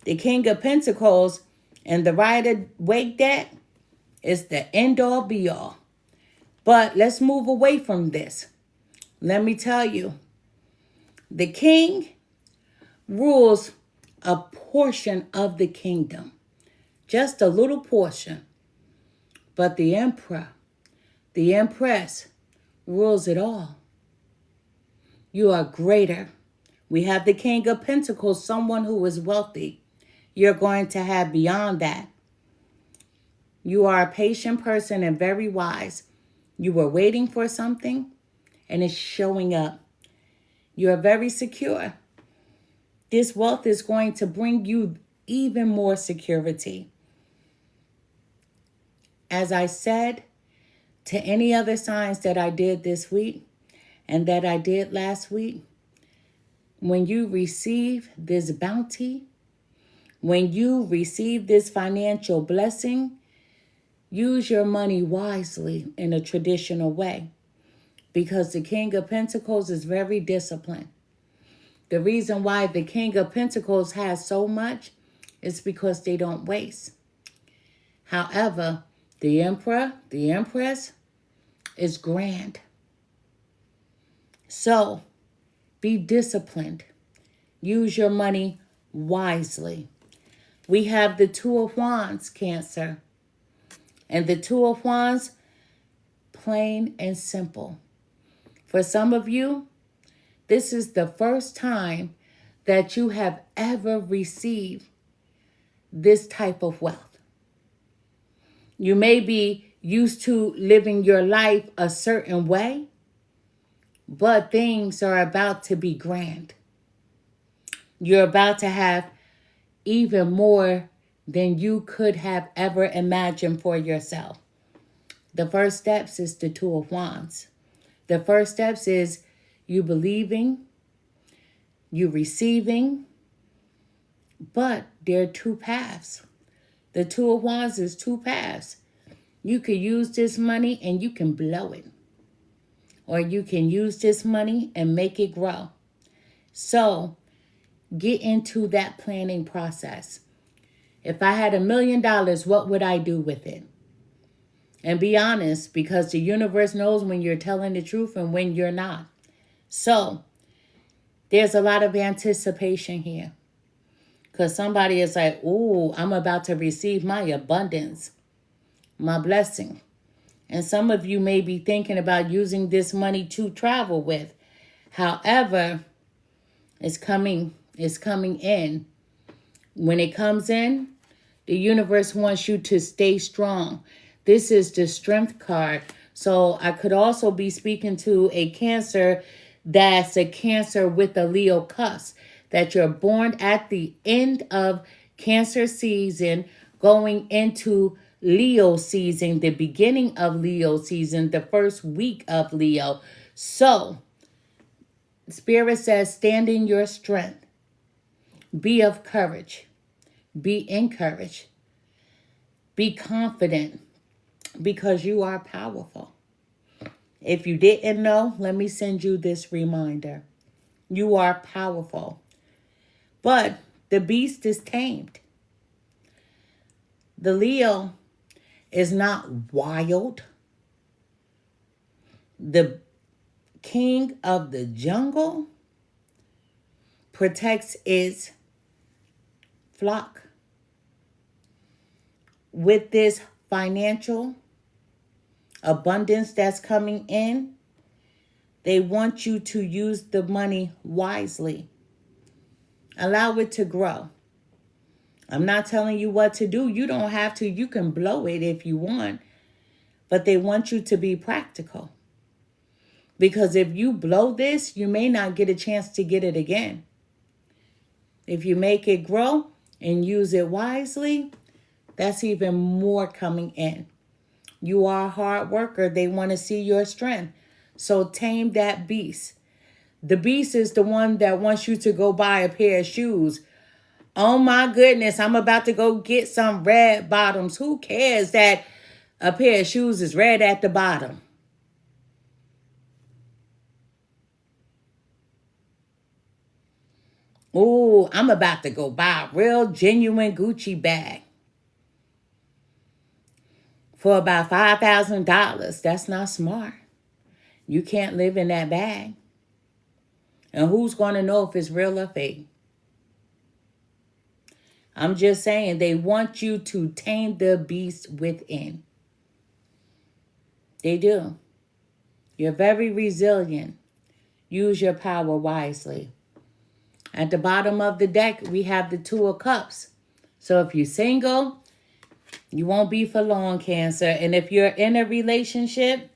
The King of Pentacles and the Rider-Waite deck is the end-all be-all. But let's move away from this. Let me tell you, the king rules a portion of the kingdom, just a little portion. But the emperor, the empress, rules it all. You are greater. We have the King of Pentacles, someone who is wealthy. You're going to have beyond that. You are a patient person and very wise. You were waiting for something, and it's showing up. You are very secure. This wealth is going to bring you even more security. As I said to any other signs that I did this week and that I did last week, when you receive this bounty, when you receive this financial blessing, use your money wisely in a traditional way, because the King of Pentacles is very disciplined. The reason why the King of Pentacles has so much is because they don't waste. However, the Emperor, the Empress is grand. So be disciplined. Use your money wisely. We have the Two of Wands, Cancer. And the Two of Wands, plain and simple. For some of you, this is the first time that you have ever received this type of wealth. You may be used to living your life a certain way, but things are about to be grand. You're about to have even more than you could have ever imagined for yourself. The first steps is the Two of Wands. The first steps is you believing, you receiving, but there are two paths. The Two of Wands is two paths. You could use this money and you can blow it. Or you can use this money and make it grow. So get into that planning process. If I had $1 million, what would I do with it? And be honest, because the universe knows when you're telling the truth and when you're not. So there's a lot of anticipation here. Because somebody is like, ooh, I'm about to receive my abundance, my blessing. And some of you may be thinking about using this money to travel with. However, it's coming in. When it comes in, the universe wants you to stay strong. This is the Strength card. So I could also be speaking to a Cancer that's a Cancer with a Leo cusp, that you're born at the end of Cancer season going into Leo season, the beginning of Leo season, the first week of Leo. So, Spirit says, stand in your strength. Be of courage. Be encouraged. Be confident because you are powerful. If you didn't know, let me send you this reminder. You are powerful. But the beast is tamed. The Leo is not wild. The king of the jungle protects its flock. With this financial abundance that's coming in, they want you to use the money wisely. Allow it to grow. I'm not telling you what to do. You don't have to. You can blow it if you want. But they want you to be practical. Because if you blow this, you may not get a chance to get it again. If you make it grow and use it wisely, that's even more coming in. You are a hard worker. They want to see your strength. So tame that beast. The beast is the one that wants you to go buy a pair of shoes. Oh my goodness, I'm about to go get some red bottoms. Who cares that a pair of shoes is red at the bottom? Oh, I'm about to go buy a real genuine Gucci bag for about $5,000. That's not smart. You can't live in that bag. And who's going to know if it's real or fake? I'm just saying, they want you to tame the beast within. They do. You're very resilient. Use your power wisely. At the bottom of the deck, we have the Two of Cups. So if you're single, you won't be for long, Cancer. And if you're in a relationship,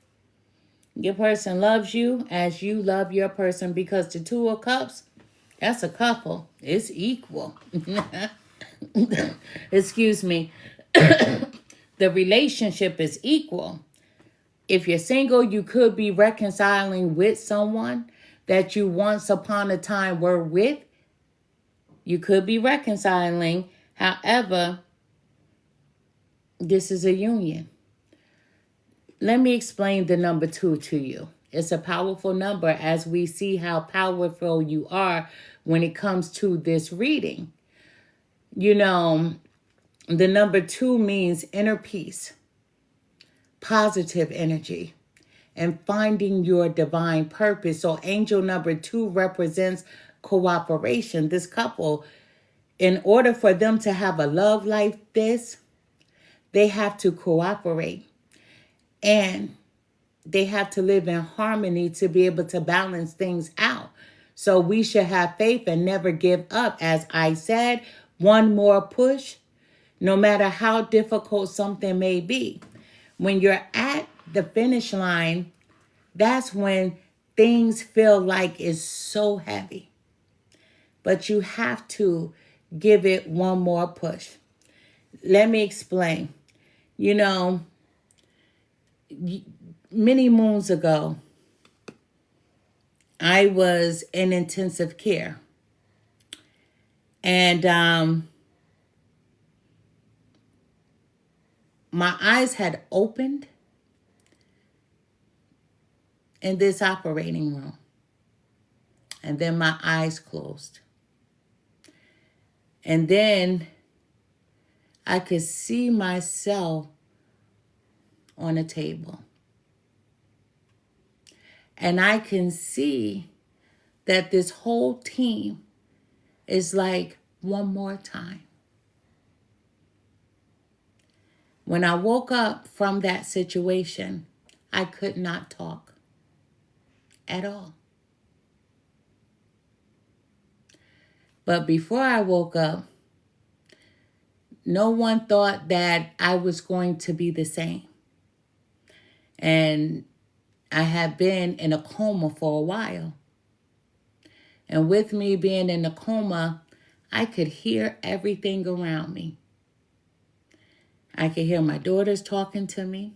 your person loves you as you love your person, because the Two of Cups, that's a couple. It's equal. Excuse me. The relationship is equal. If you're single, you could be reconciling with someone that you once upon a time were with. You could be reconciling. However, this is a union. Let me explain the number 2 to you. It's a powerful number as we see how powerful you are when it comes to this reading. You know, the number 2 means inner peace, positive energy, and finding your divine purpose. So angel number 2 represents cooperation. This couple, in order for them to have a love like this, they have to cooperate. And they have to live in harmony to be able to balance things out. So we should have faith and never give up. As I said, one more push, no matter how difficult something may be. When you're at the finish line, that's when things feel like it's so heavy. But you have to give it one more push. Let me explain. You know, many moons ago, I was in intensive care. And my eyes had opened in this operating room. And then my eyes closed. And then I could see myself on a table. And I can see that this whole team is like, one more time. When I woke up from that situation, I could not talk at all. But before I woke up, no one thought that I was going to be the same. And I had been in a coma for a while. And with me being in a coma, I could hear everything around me. I could hear my daughters talking to me.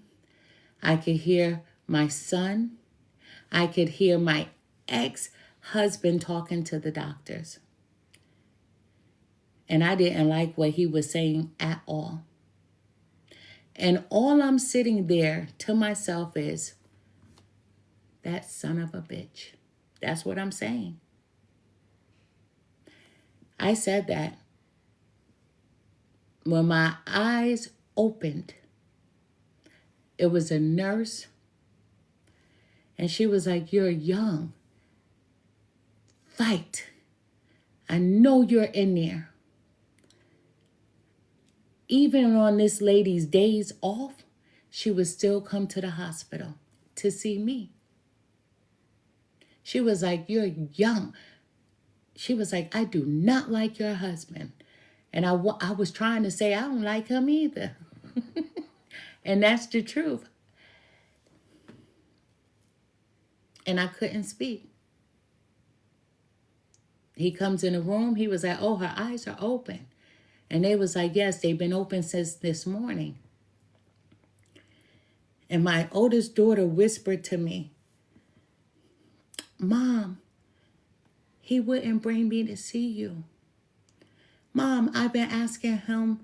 I could hear my son. I could hear my ex-husband talking to the doctors. And I didn't like what he was saying at all. And all I'm sitting there to myself is, that son of a bitch. That's what I'm saying. I said that. When my eyes opened, it was a nurse. And she was like, you're young. Fight. I know you're in there. Even on this lady's days off, she would still come to the hospital to see me. She was like, you're young. She was like, I do not like your husband. And I was trying to say, I don't like him either. And that's the truth. And I couldn't speak. He comes in the room. He was like, oh, her eyes are open. And they was like, yes, they've been open since this morning. And my oldest daughter whispered to me, Mom, he wouldn't bring me to see you. Mom, I've been asking him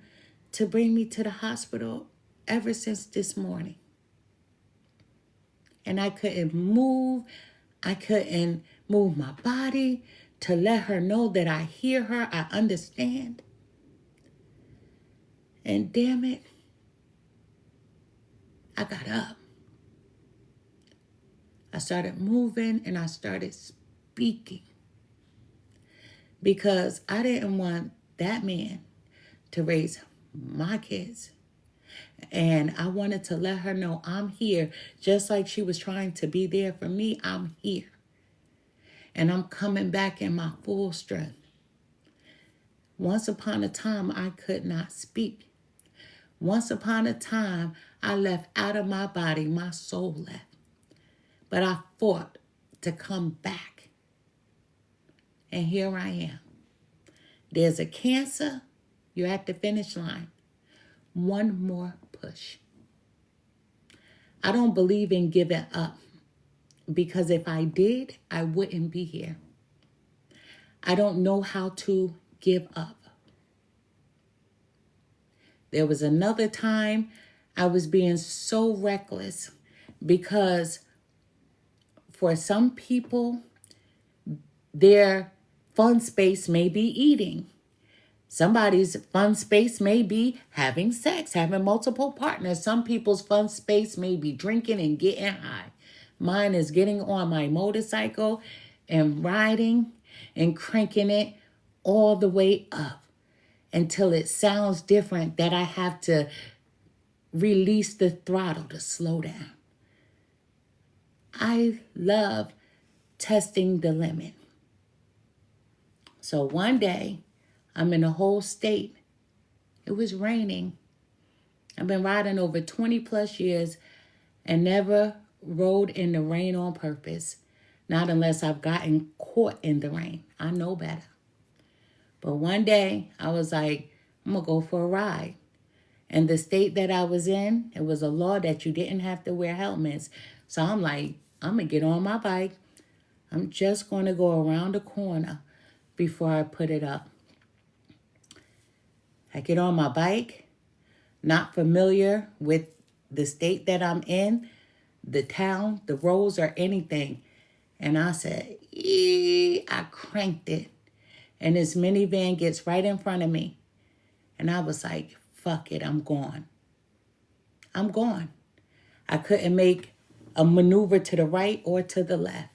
to bring me to the hospital ever since this morning. And I couldn't move. I couldn't move my body to let her know that I hear her, I understand. And damn it, I got up. I started moving and I started speaking. Because I didn't want that man to raise my kids. And I wanted to let her know I'm here. Just like she was trying to be there for me, I'm here. And I'm coming back in my full strength. Once upon a time, I could not speak. Once upon a time, I left out of my body, my soul left. But I fought to come back. And here I am. There's a cancer. You're at the finish line. One more push. I don't believe in giving up. Because if I did, I wouldn't be here. I don't know how to give up. There was another time I was being so reckless because for some people, their fun space may be eating. Somebody's fun space may be having sex, having multiple partners. Some people's fun space may be drinking and getting high. Mine is getting on my motorcycle and riding and cranking it all the way up until it sounds different, that I have to release the throttle to slow down. I love testing the limit. So one day, I'm in a whole state. It was raining. I've been riding over 20 plus years and never rode in the rain on purpose. Not unless I've gotten caught in the rain. I know better. But one day, I was like, I'm going to go for a ride. And the state that I was in, it was a law that you didn't have to wear helmets. So I'm like, I'm going to get on my bike. I'm just going to go around the corner before I put it up. I get on my bike, not familiar with the state that I'm in, the town, the roads, or anything. And I said, I cranked it. And this minivan gets right in front of me. And I was like, fuck it, I'm gone. I'm gone. I couldn't make a maneuver to the right or to the left.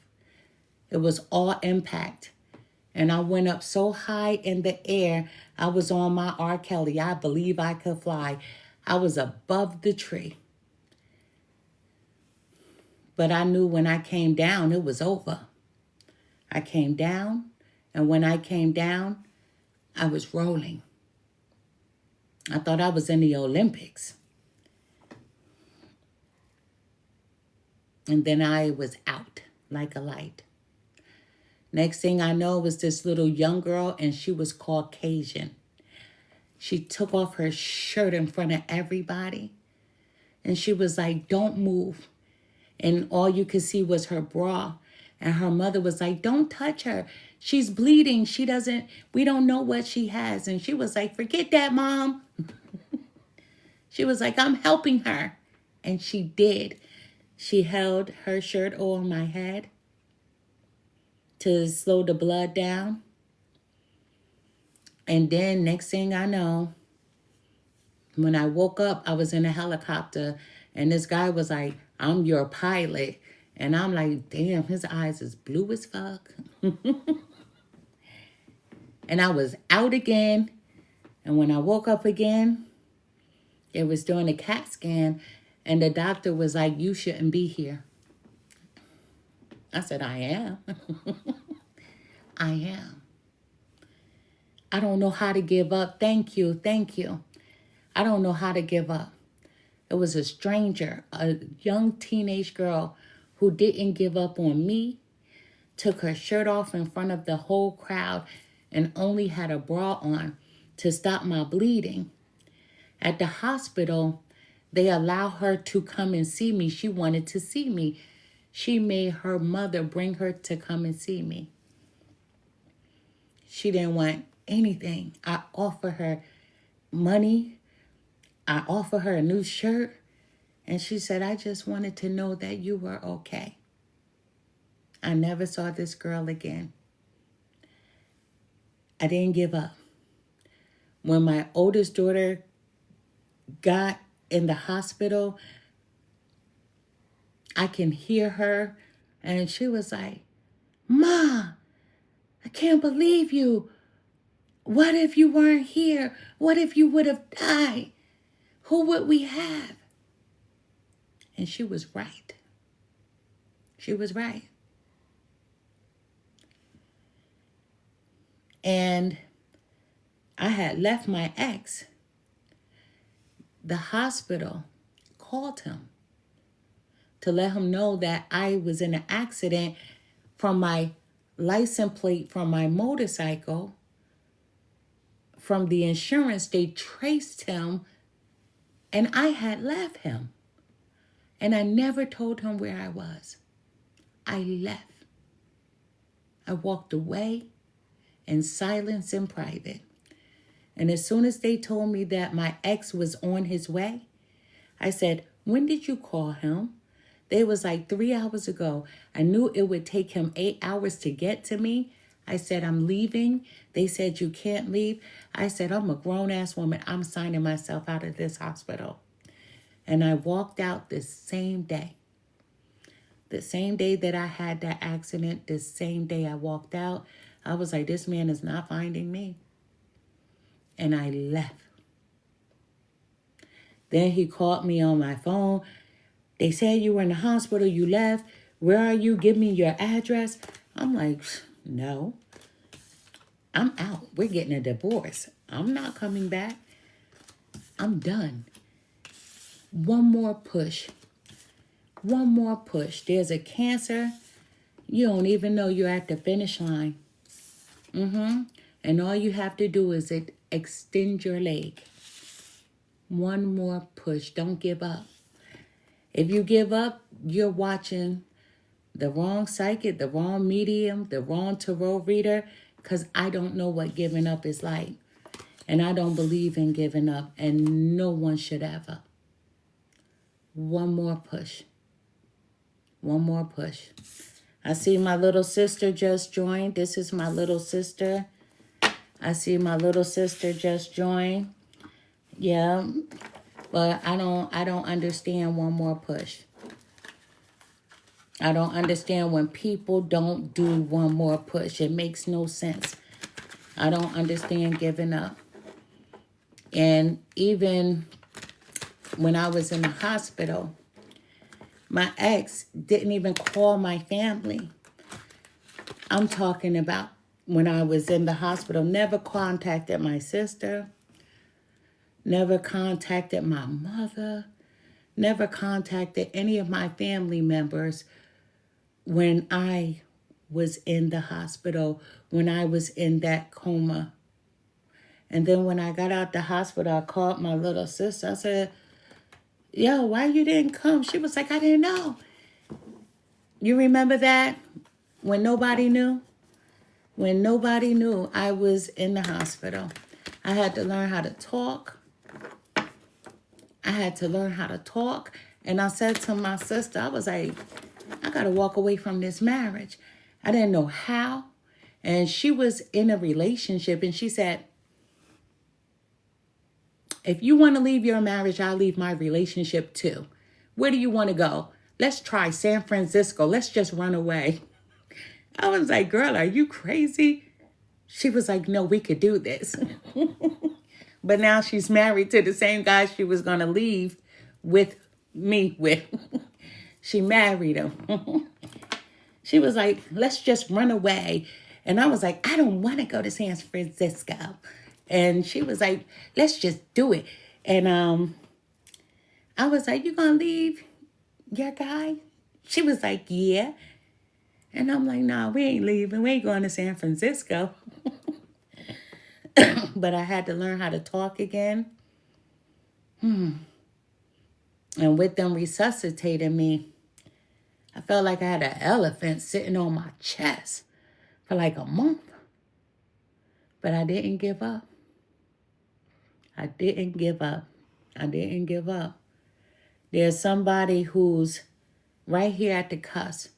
It was all impact. And I went up so high in the air, I was on my R. Kelly. I believe I could fly. I was above the tree. But I knew when I came down, it was over. I came down, and when I came down, I was rolling. I thought I was in the Olympics. And then I was out like a light. Next thing I know was this little young girl, and she was Caucasian. She took off her shirt in front of everybody, and she was like, don't move. And all you could see was her bra. And her mother was like, don't touch her. She's bleeding. We don't know what she has. And she was like, forget that, Mom. She was like, I'm helping her. And she did. She held her shirt over my head to slow the blood down. And then next thing I know, when I woke up, I was in a helicopter. And this guy was like, I'm your pilot. And I'm like, damn, his eyes is blue as fuck. And I was out again. And when I woke up again, it was doing a CAT scan. And the doctor was like, you shouldn't be here. I said, I am. I am. I don't know how to give up. Thank you. Thank you. I don't know how to give up. It was a stranger, a young teenage girl who didn't give up on me, took her shirt off in front of the whole crowd and only had a bra on to stop my bleeding. At the hospital, they allowed her to come and see me. She wanted to see me. She made her mother bring her to come and see me. She didn't want anything. I offered her money. I offered her a new shirt. And she said, I just wanted to know that you were okay. I never saw this girl again. I didn't give up. When my oldest daughter got in the hospital, I can hear her. And she was like, Ma, I can't believe you. What if you weren't here? What if you would have died? Who would we have? And she was right. She was right. And I had left my ex. The hospital called him to let him know that I was in an accident. From my license plate from my motorcycle, from the insurance, they traced him, and I had left him. And I never told him where I was. I left. I walked away in silence and private. And as soon as they told me that my ex was on his way, I said, when did you call him? They was like 3 hours ago. I knew it would take him 8 hours to get to me. I said, I'm leaving. They said, you can't leave. I said, I'm a grown-ass woman. I'm signing myself out of this hospital. And I walked out the same day. The same day that I had that accident, the same day I walked out, I was like, this man is not finding me. And I left. Then he called me on my phone. They said you were in the hospital, you left. Where are you? Give me your address. I'm like, no. I'm out. We're getting a divorce. I'm not coming back. I'm done. One more push. One more push. There's a cancer. You don't even know you're at the finish line. And all you have to do is extend your leg. One more push. Don't give up. If you give up, you're watching the wrong psychic, the wrong medium, the wrong tarot reader, because I don't know what giving up is like. And I don't believe in giving up, and no one should ever. One more push. One more push. I see my little sister just joined. This is my little sister. I see my little sister just joined. Yeah. But I don't understand one more push. I don't understand when people don't do one more push. It makes no sense. I don't understand giving up. And even when I was in the hospital, my ex didn't even call my family. I'm talking about when I was in the hospital, never contacted my sister, never contacted my mother, never contacted any of my family members when I was in the hospital when I was in that coma. And then when I got out the hospital, I called my little sister. I said, yo, why you didn't come? She was like, I didn't know. You remember that? When nobody knew? When nobody knew I was in the hospital. I had to learn how to talk. I had to learn how to talk. And I said to my sister, I was like, I got to walk away from this marriage. I didn't know how. And she was in a relationship and she said, if you want to leave your marriage, I'll leave my relationship too. Where do you want to go? Let's try San Francisco. Let's just run away. I was like, girl, are you crazy? She was like, no, we could do this. But now she's married to the same guy she was going to leave with me with. She married him. She was like, let's just run away. And I was like, I don't want to go to San Francisco. And she was like, let's just do it. And I was like, you going to leave your guy? She was like, yeah. And I'm like, nah, we ain't leaving. We ain't going to San Francisco. But I had to learn how to talk again. And with them resuscitating me, I felt like I had an elephant sitting on my chest for like a month. But I didn't give up. I didn't give up. I didn't give up. There's somebody who's right here at the cusp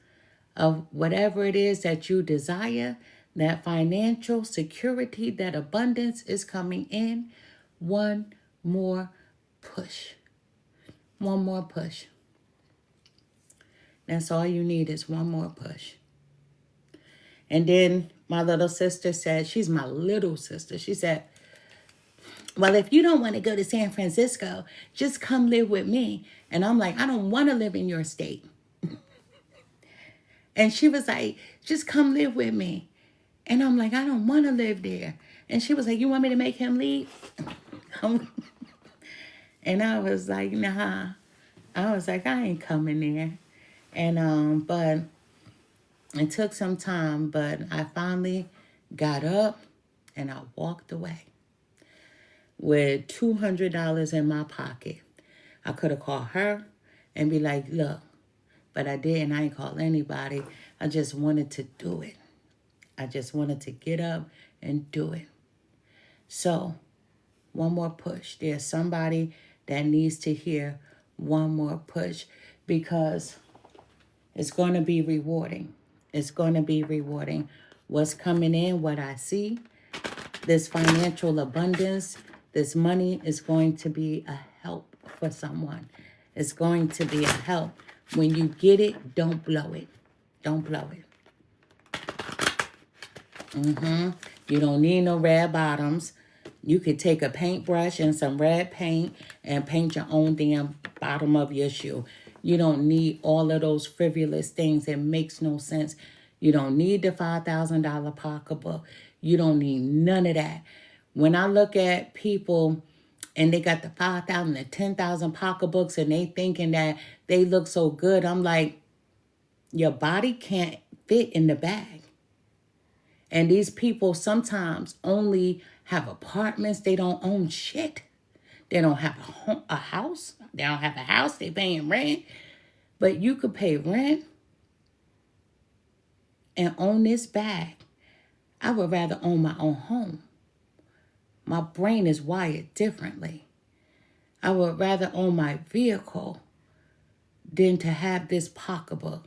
of whatever it is that you desire, that financial security, that abundance is coming in. One more push. One more push. That's all you need is one more push. And then my little sister said, she's my little sister. She said, well, if you don't want to go to San Francisco, just come live with me. And I'm like, I don't want to live in your state. And she was like, just come live with me. And I'm like, I don't want to live there. And she was like, you want me to make him leave? And I was like, nah. I was like, I ain't coming there. And but it took some time, but I finally got up and I walked away with $200 in my pocket. I could have called her and be like, look, but I didn't. I ain't call anybody. I just wanted to do it. I just wanted to get up and do it. So, one more push. There's somebody that needs to hear one more push because it's going to be rewarding. It's going to be rewarding. What's coming in, what I see, this financial abundance, this money is going to be a help for someone. It's going to be a help. When you get it, don't blow it. Don't blow it. You don't need no red bottoms. You could take a paintbrush and some red paint and paint your own damn bottom of your shoe. You don't need all of those frivolous things. It makes no sense. You don't need the $5,000 pocketbook. You don't need none of that. When I look at people and they got the 5,000 and 10,000 pocketbooks and they thinking that they look so good, I'm like, your body can't fit in the bag. And these people sometimes only have apartments. They don't own shit. They don't have a house. They don't have a house. They paying rent. But you could pay rent and own this bag. I would rather own my own home. My brain is wired differently. I would rather own my vehicle than to have this pocketbook.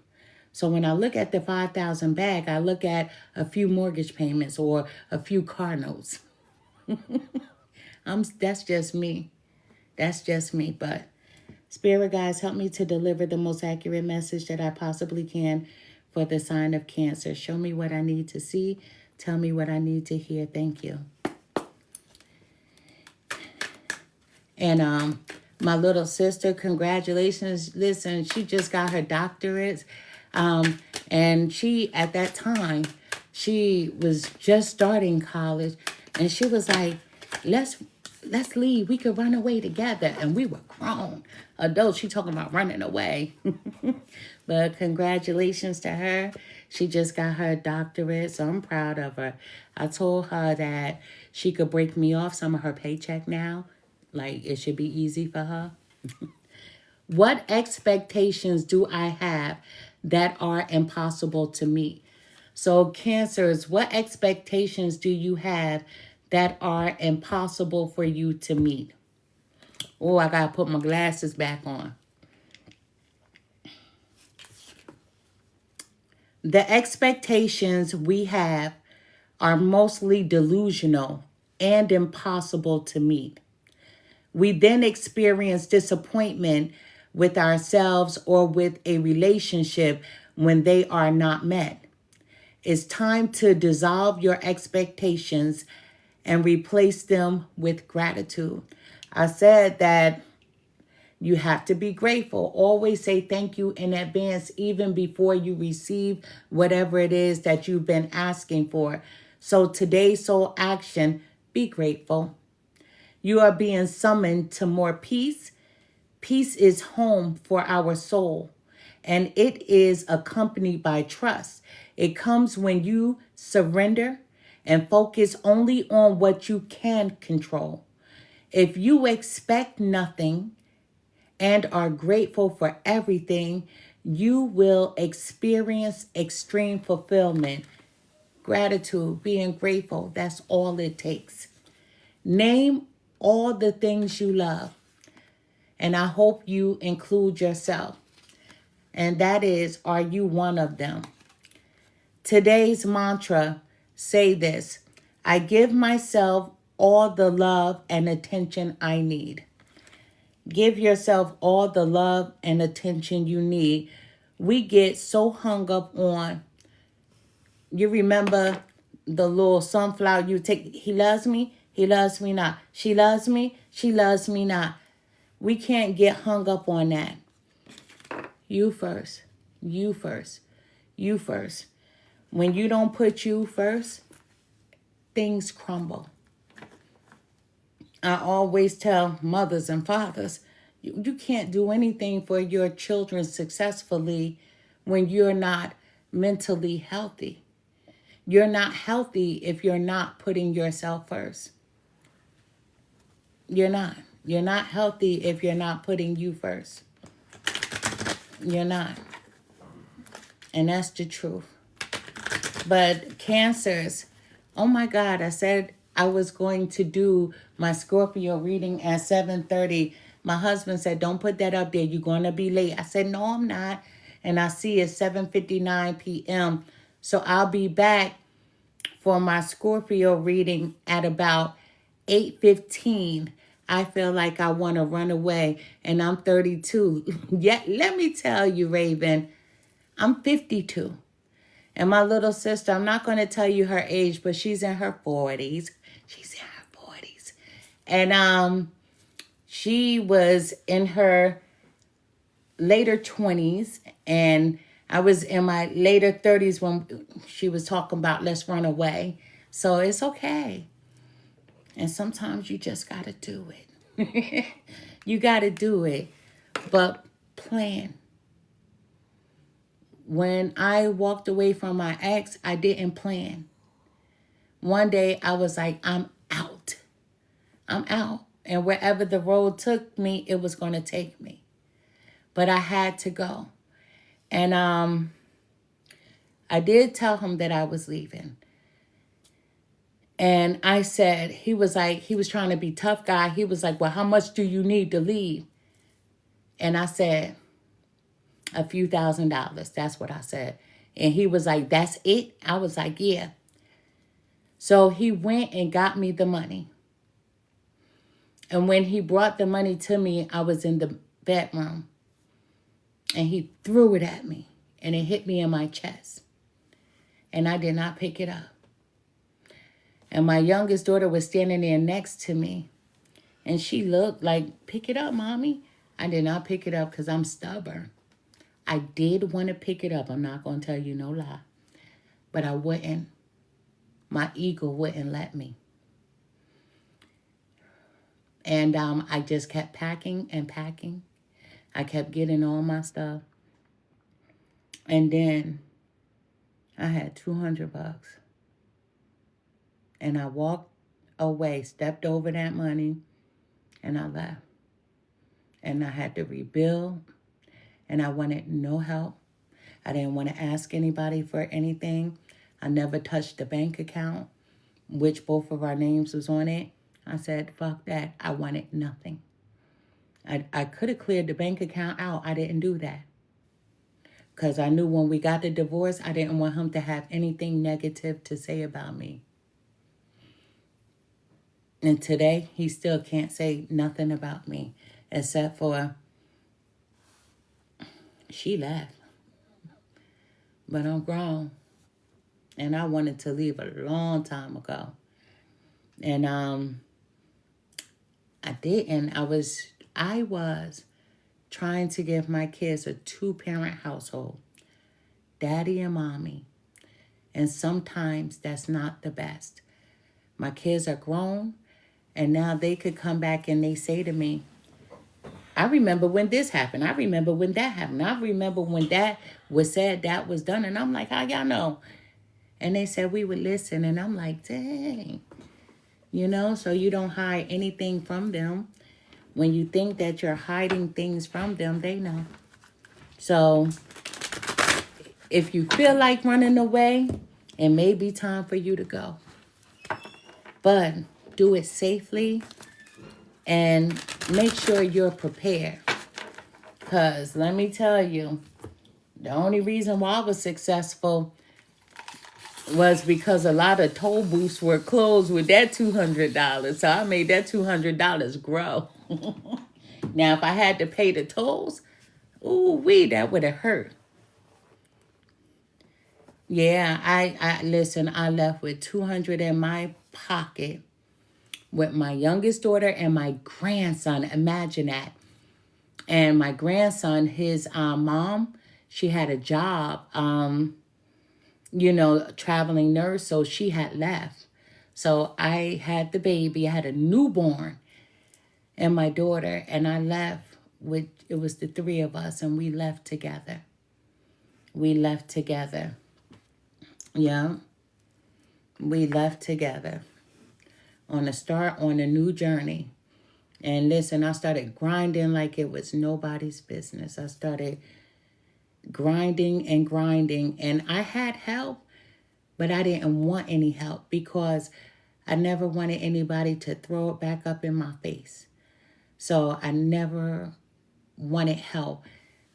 So when I look at the 5,000 bag, I look at a few mortgage payments or a few car notes. That's just me. That's just me. But Spirit guides, help me to deliver the most accurate message that I possibly can for the sign of Cancer. Show me what I need to see. Tell me what I need to hear. Thank you. And my little sister, congratulations. Listen, she just got her doctorates. And she, at that time, she was just starting college. And she was like, let's leave. We could run away together. And we were grown adults. She talking about running away. But congratulations to her. She just got her doctorate, so I'm proud of her. I told her that she could break me off some of her paycheck now. Like, it should be easy for her. What expectations do I have that are impossible to meet? So, Cancers, what expectations do you have that are impossible for you to meet? Oh, I got to put my glasses back on. The expectations we have are mostly delusional and impossible to meet. We then experience disappointment with ourselves or with a relationship when they are not met. It's time to dissolve your expectations and replace them with gratitude. I said that you have to be grateful. Always say thank you in advance, even before you receive whatever it is that you've been asking for. So today's soul action, be grateful. You are being summoned to more peace. Peace is home for our soul, and it is accompanied by trust. It comes when you surrender and focus only on what you can control. If you expect nothing and are grateful for everything, you will experience extreme fulfillment. Gratitude, being grateful, that's all it takes. Name all the things you love, and I hope you include yourself. And that is, are you one of them? Today's mantra, say this: I give myself all the love and attention I need. Give yourself all the love and attention you need. We get so hung up on, you remember the little sunflower you take, he loves me not. She loves me not. We can't get hung up on that. You first, you first, you first. When you don't put you first, things crumble. I always tell mothers and fathers, you can't do anything for your children successfully when you're not mentally healthy. You're not healthy if you're not putting yourself first. You're not. You're not healthy if you're not putting you first. You're not. And that's the truth. But Cancers, oh my God, I said I was going to do my Scorpio reading at 7:30. My husband said, don't put that up there. You're going to be late. I said, no, I'm not. And I see it's 7:59 p.m. So I'll be back for my Scorpio reading at about 8:15. I feel like I want to run away, and I'm 32. Yet, let me tell you, Raven, I'm 52. And my little sister, I'm not going to tell you her age, but she's in her 40s. She's in her 40s. And she was in her later 20s, and I was in my later 30s when she was talking about let's run away. So it's okay. And sometimes you just got to do it. You got to do it. But plan. When I walked away from my ex, I didn't plan. One day I was like, I'm out. I'm out. And wherever the road took me, it was going to take me. But I had to go. And I did tell him that I was leaving. And I said, he was trying to be tough guy. He was like, well, how much do you need to leave? And I said, a few $1,000s. That's what I said. And he was like, that's it? I was like, yeah. So he went and got me the money. And when he brought the money to me, I was in the bedroom. And he threw it at me. And it hit me in my chest. And I did not pick it up. And my youngest daughter was standing there next to me. And she looked like, pick it up, mommy. I did not pick it up because I'm stubborn. I did want to pick it up. I'm not going to tell you no lie. But I wouldn't. My ego wouldn't let me. And I just kept packing and packing. I kept getting all my stuff. And then I had $200. And I walked away, stepped over that money, and I left. And I had to rebuild, and I wanted no help. I didn't want to ask anybody for anything. I never touched the bank account, which both of our names was on it. I said, fuck that. I wanted nothing. I could have cleared the bank account out. I didn't do that. Because I knew when we got the divorce, I didn't want him to have anything negative to say about me. And today, he still can't say nothing about me, except for she left. But I'm grown. And I wanted to leave a long time ago. And I didn't. I was trying to give my kids a 2-parent household. Daddy and mommy. And sometimes that's not the best. My kids are grown. And now they could come back and they say to me, I remember when this happened. I remember when that happened. I remember when that was said, that was done. And I'm like, how y'all know? And they said we would listen. And I'm like, dang. You know, so you don't hide anything from them. When you think that you're hiding things from them, they know. So if you feel like running away, it may be time for you to go. But do it safely and make sure you're prepared. Because let me tell you, the only reason why I was successful was because a lot of toll booths were closed with that $200. So I made that $200 grow. Now, if I had to pay the tolls, that would have hurt. Yeah, I listen, I left with $200 in my pocket with my youngest daughter and my grandson. Imagine that. And my grandson, his mom, she had a job, traveling nurse, so she had left. So I had the baby, I had a newborn and my daughter, and I left it was the 3 of us, and we left together. Yeah. We left together on a new journey. And listen, I started grinding like it was nobody's business. I started grinding, and I had help, but I didn't want any help because I never wanted anybody to throw it back up in my face. So I never wanted help.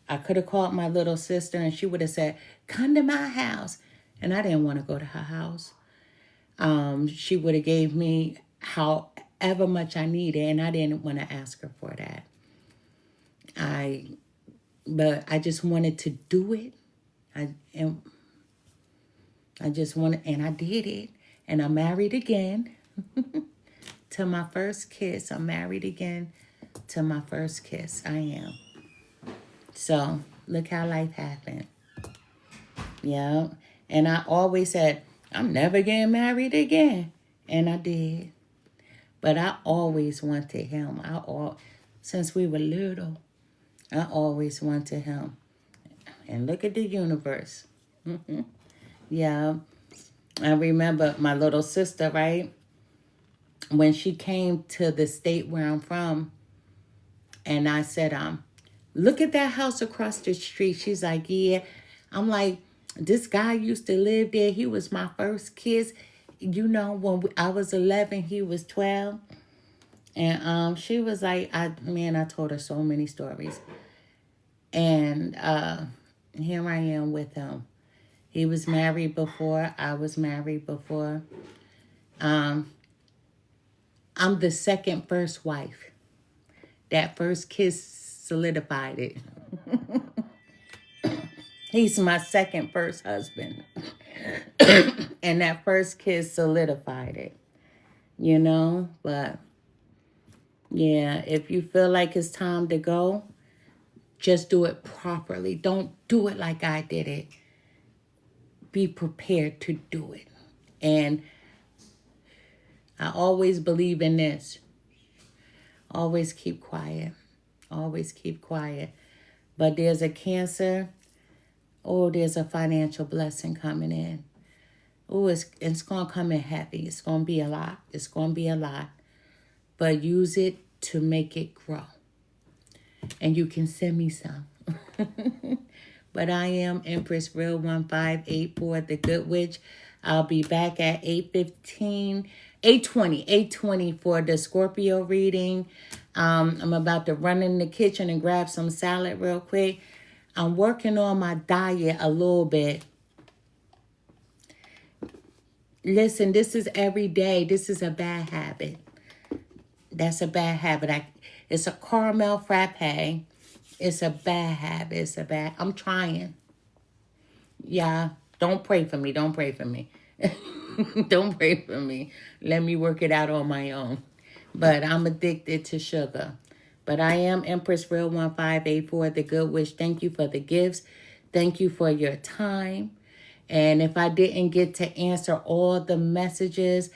I could have called my little sister and she would have said, come to my house. And I didn't want to go to her house. She would have gave me however much I needed, and I didn't want to ask her for that. But I just wanted to do it. I just wanted, and I did it. And I'm married again to my first kiss. I'm married again to my first kiss. I am. So look how life happened. Yeah. And I always said, I'm never getting married again. And I did. But I always wanted him. Since we were little, I always wanted him. And look at the universe. Yeah. I remember my little sister, right? When she came to the state where I'm from, and I said, look at that house across the street. She's like, yeah. I'm like, this guy used to live there. He was my first kiss. You know, when I was 11, he was 12. And she was like, I told her so many stories. And here I am with him. He was married before. I was married before. I'm the second first wife. That first kiss solidified it. He's my second first husband. And that first kiss solidified it. You know? But, yeah, if you feel like it's time to go, just do it properly. Don't do it like I did it. Be prepared to do it. And I always believe in this. Always keep quiet. Always keep quiet. But there's a cancer Oh, there's a financial blessing coming in. Oh, it's going to come in heavy. It's going to be a lot. It's going to be a lot. But use it to make it grow. And you can send me some. But I am Empress Real 1584, the Good Witch. I'll be back at 8:20 for the Scorpio reading. I'm about to run in the kitchen and grab some salad real quick. I'm working on my diet a little bit. Listen, this is every day. This is a bad habit. That's a bad habit. It's a caramel frappe. It's a bad habit. I'm trying. Yeah, don't pray for me. Don't pray for me. Don't pray for me. Let me work it out on my own. But I'm addicted to sugar. But I am Empress Real 1584, the Good Witch. Thank you for the gifts. Thank you for your time. And if I didn't get to answer all the messages,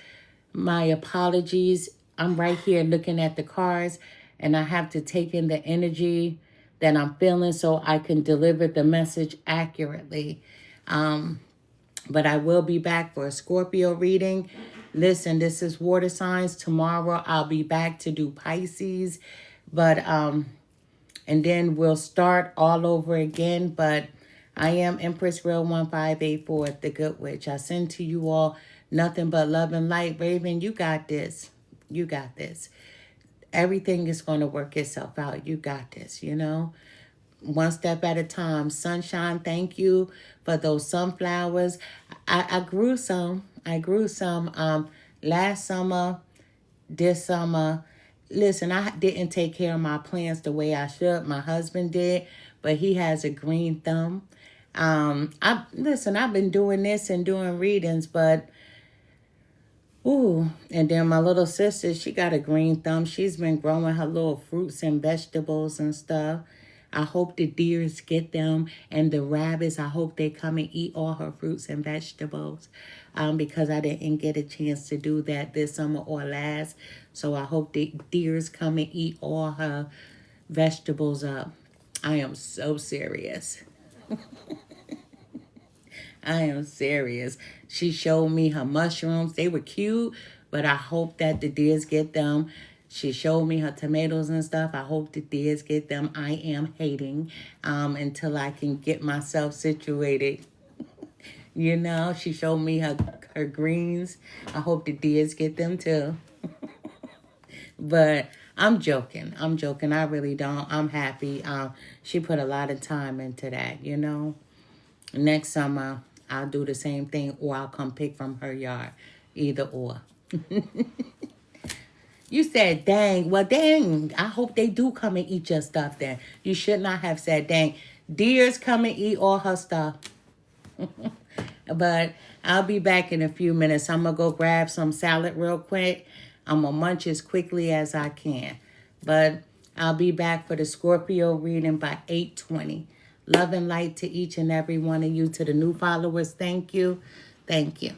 my apologies. I'm right here looking at the cards, and I have to take in the energy that I'm feeling so I can deliver the message accurately. But I will be back for a Scorpio reading. Listen, this is water signs. Tomorrow I'll be back to do Pisces. But and then we'll start all over again. But I am Empress Real 1584, the Good Witch. I send to you all nothing but love and light. Raven, you got this. You got this. Everything is going to work itself out. You got this, you know. One step at a time. Sunshine, thank you for those sunflowers. I grew some. Last summer, this summer. Listen, I didn't take care of my plants the way I should. My husband did, but he has a green thumb. I've been doing this and doing readings, but ooh, and then my little sister, she got a green thumb. She's been growing her little fruits and vegetables and stuff. I hope the deers get them, and the rabbits, I hope they come and eat all her fruits and vegetables, because I didn't get a chance to do that this summer or last. So I hope the deers come and eat all her vegetables up. I am so serious. I am serious. She showed me her mushrooms. They were cute, but I hope that the deers get them. She showed me her tomatoes and stuff. I hope the deers get them. I am hating until I can get myself situated. You know, she showed me her greens. I hope the deers get them too. But I'm joking. I really don't. I'm happy. She put a lot of time into that, you know. Next summer, I'll do the same thing, or I'll come pick from her yard. Either or. You said, dang. Well, dang. I hope they do come and eat your stuff then. You should not have said, dang. Deers come and eat all her stuff. But I'll be back in a few minutes. I'm going to go grab some salad real quick. I'm going to munch as quickly as I can. But I'll be back for the Scorpio reading by 8:20. Love and light to each and every one of you. To the new followers, thank you. Thank you.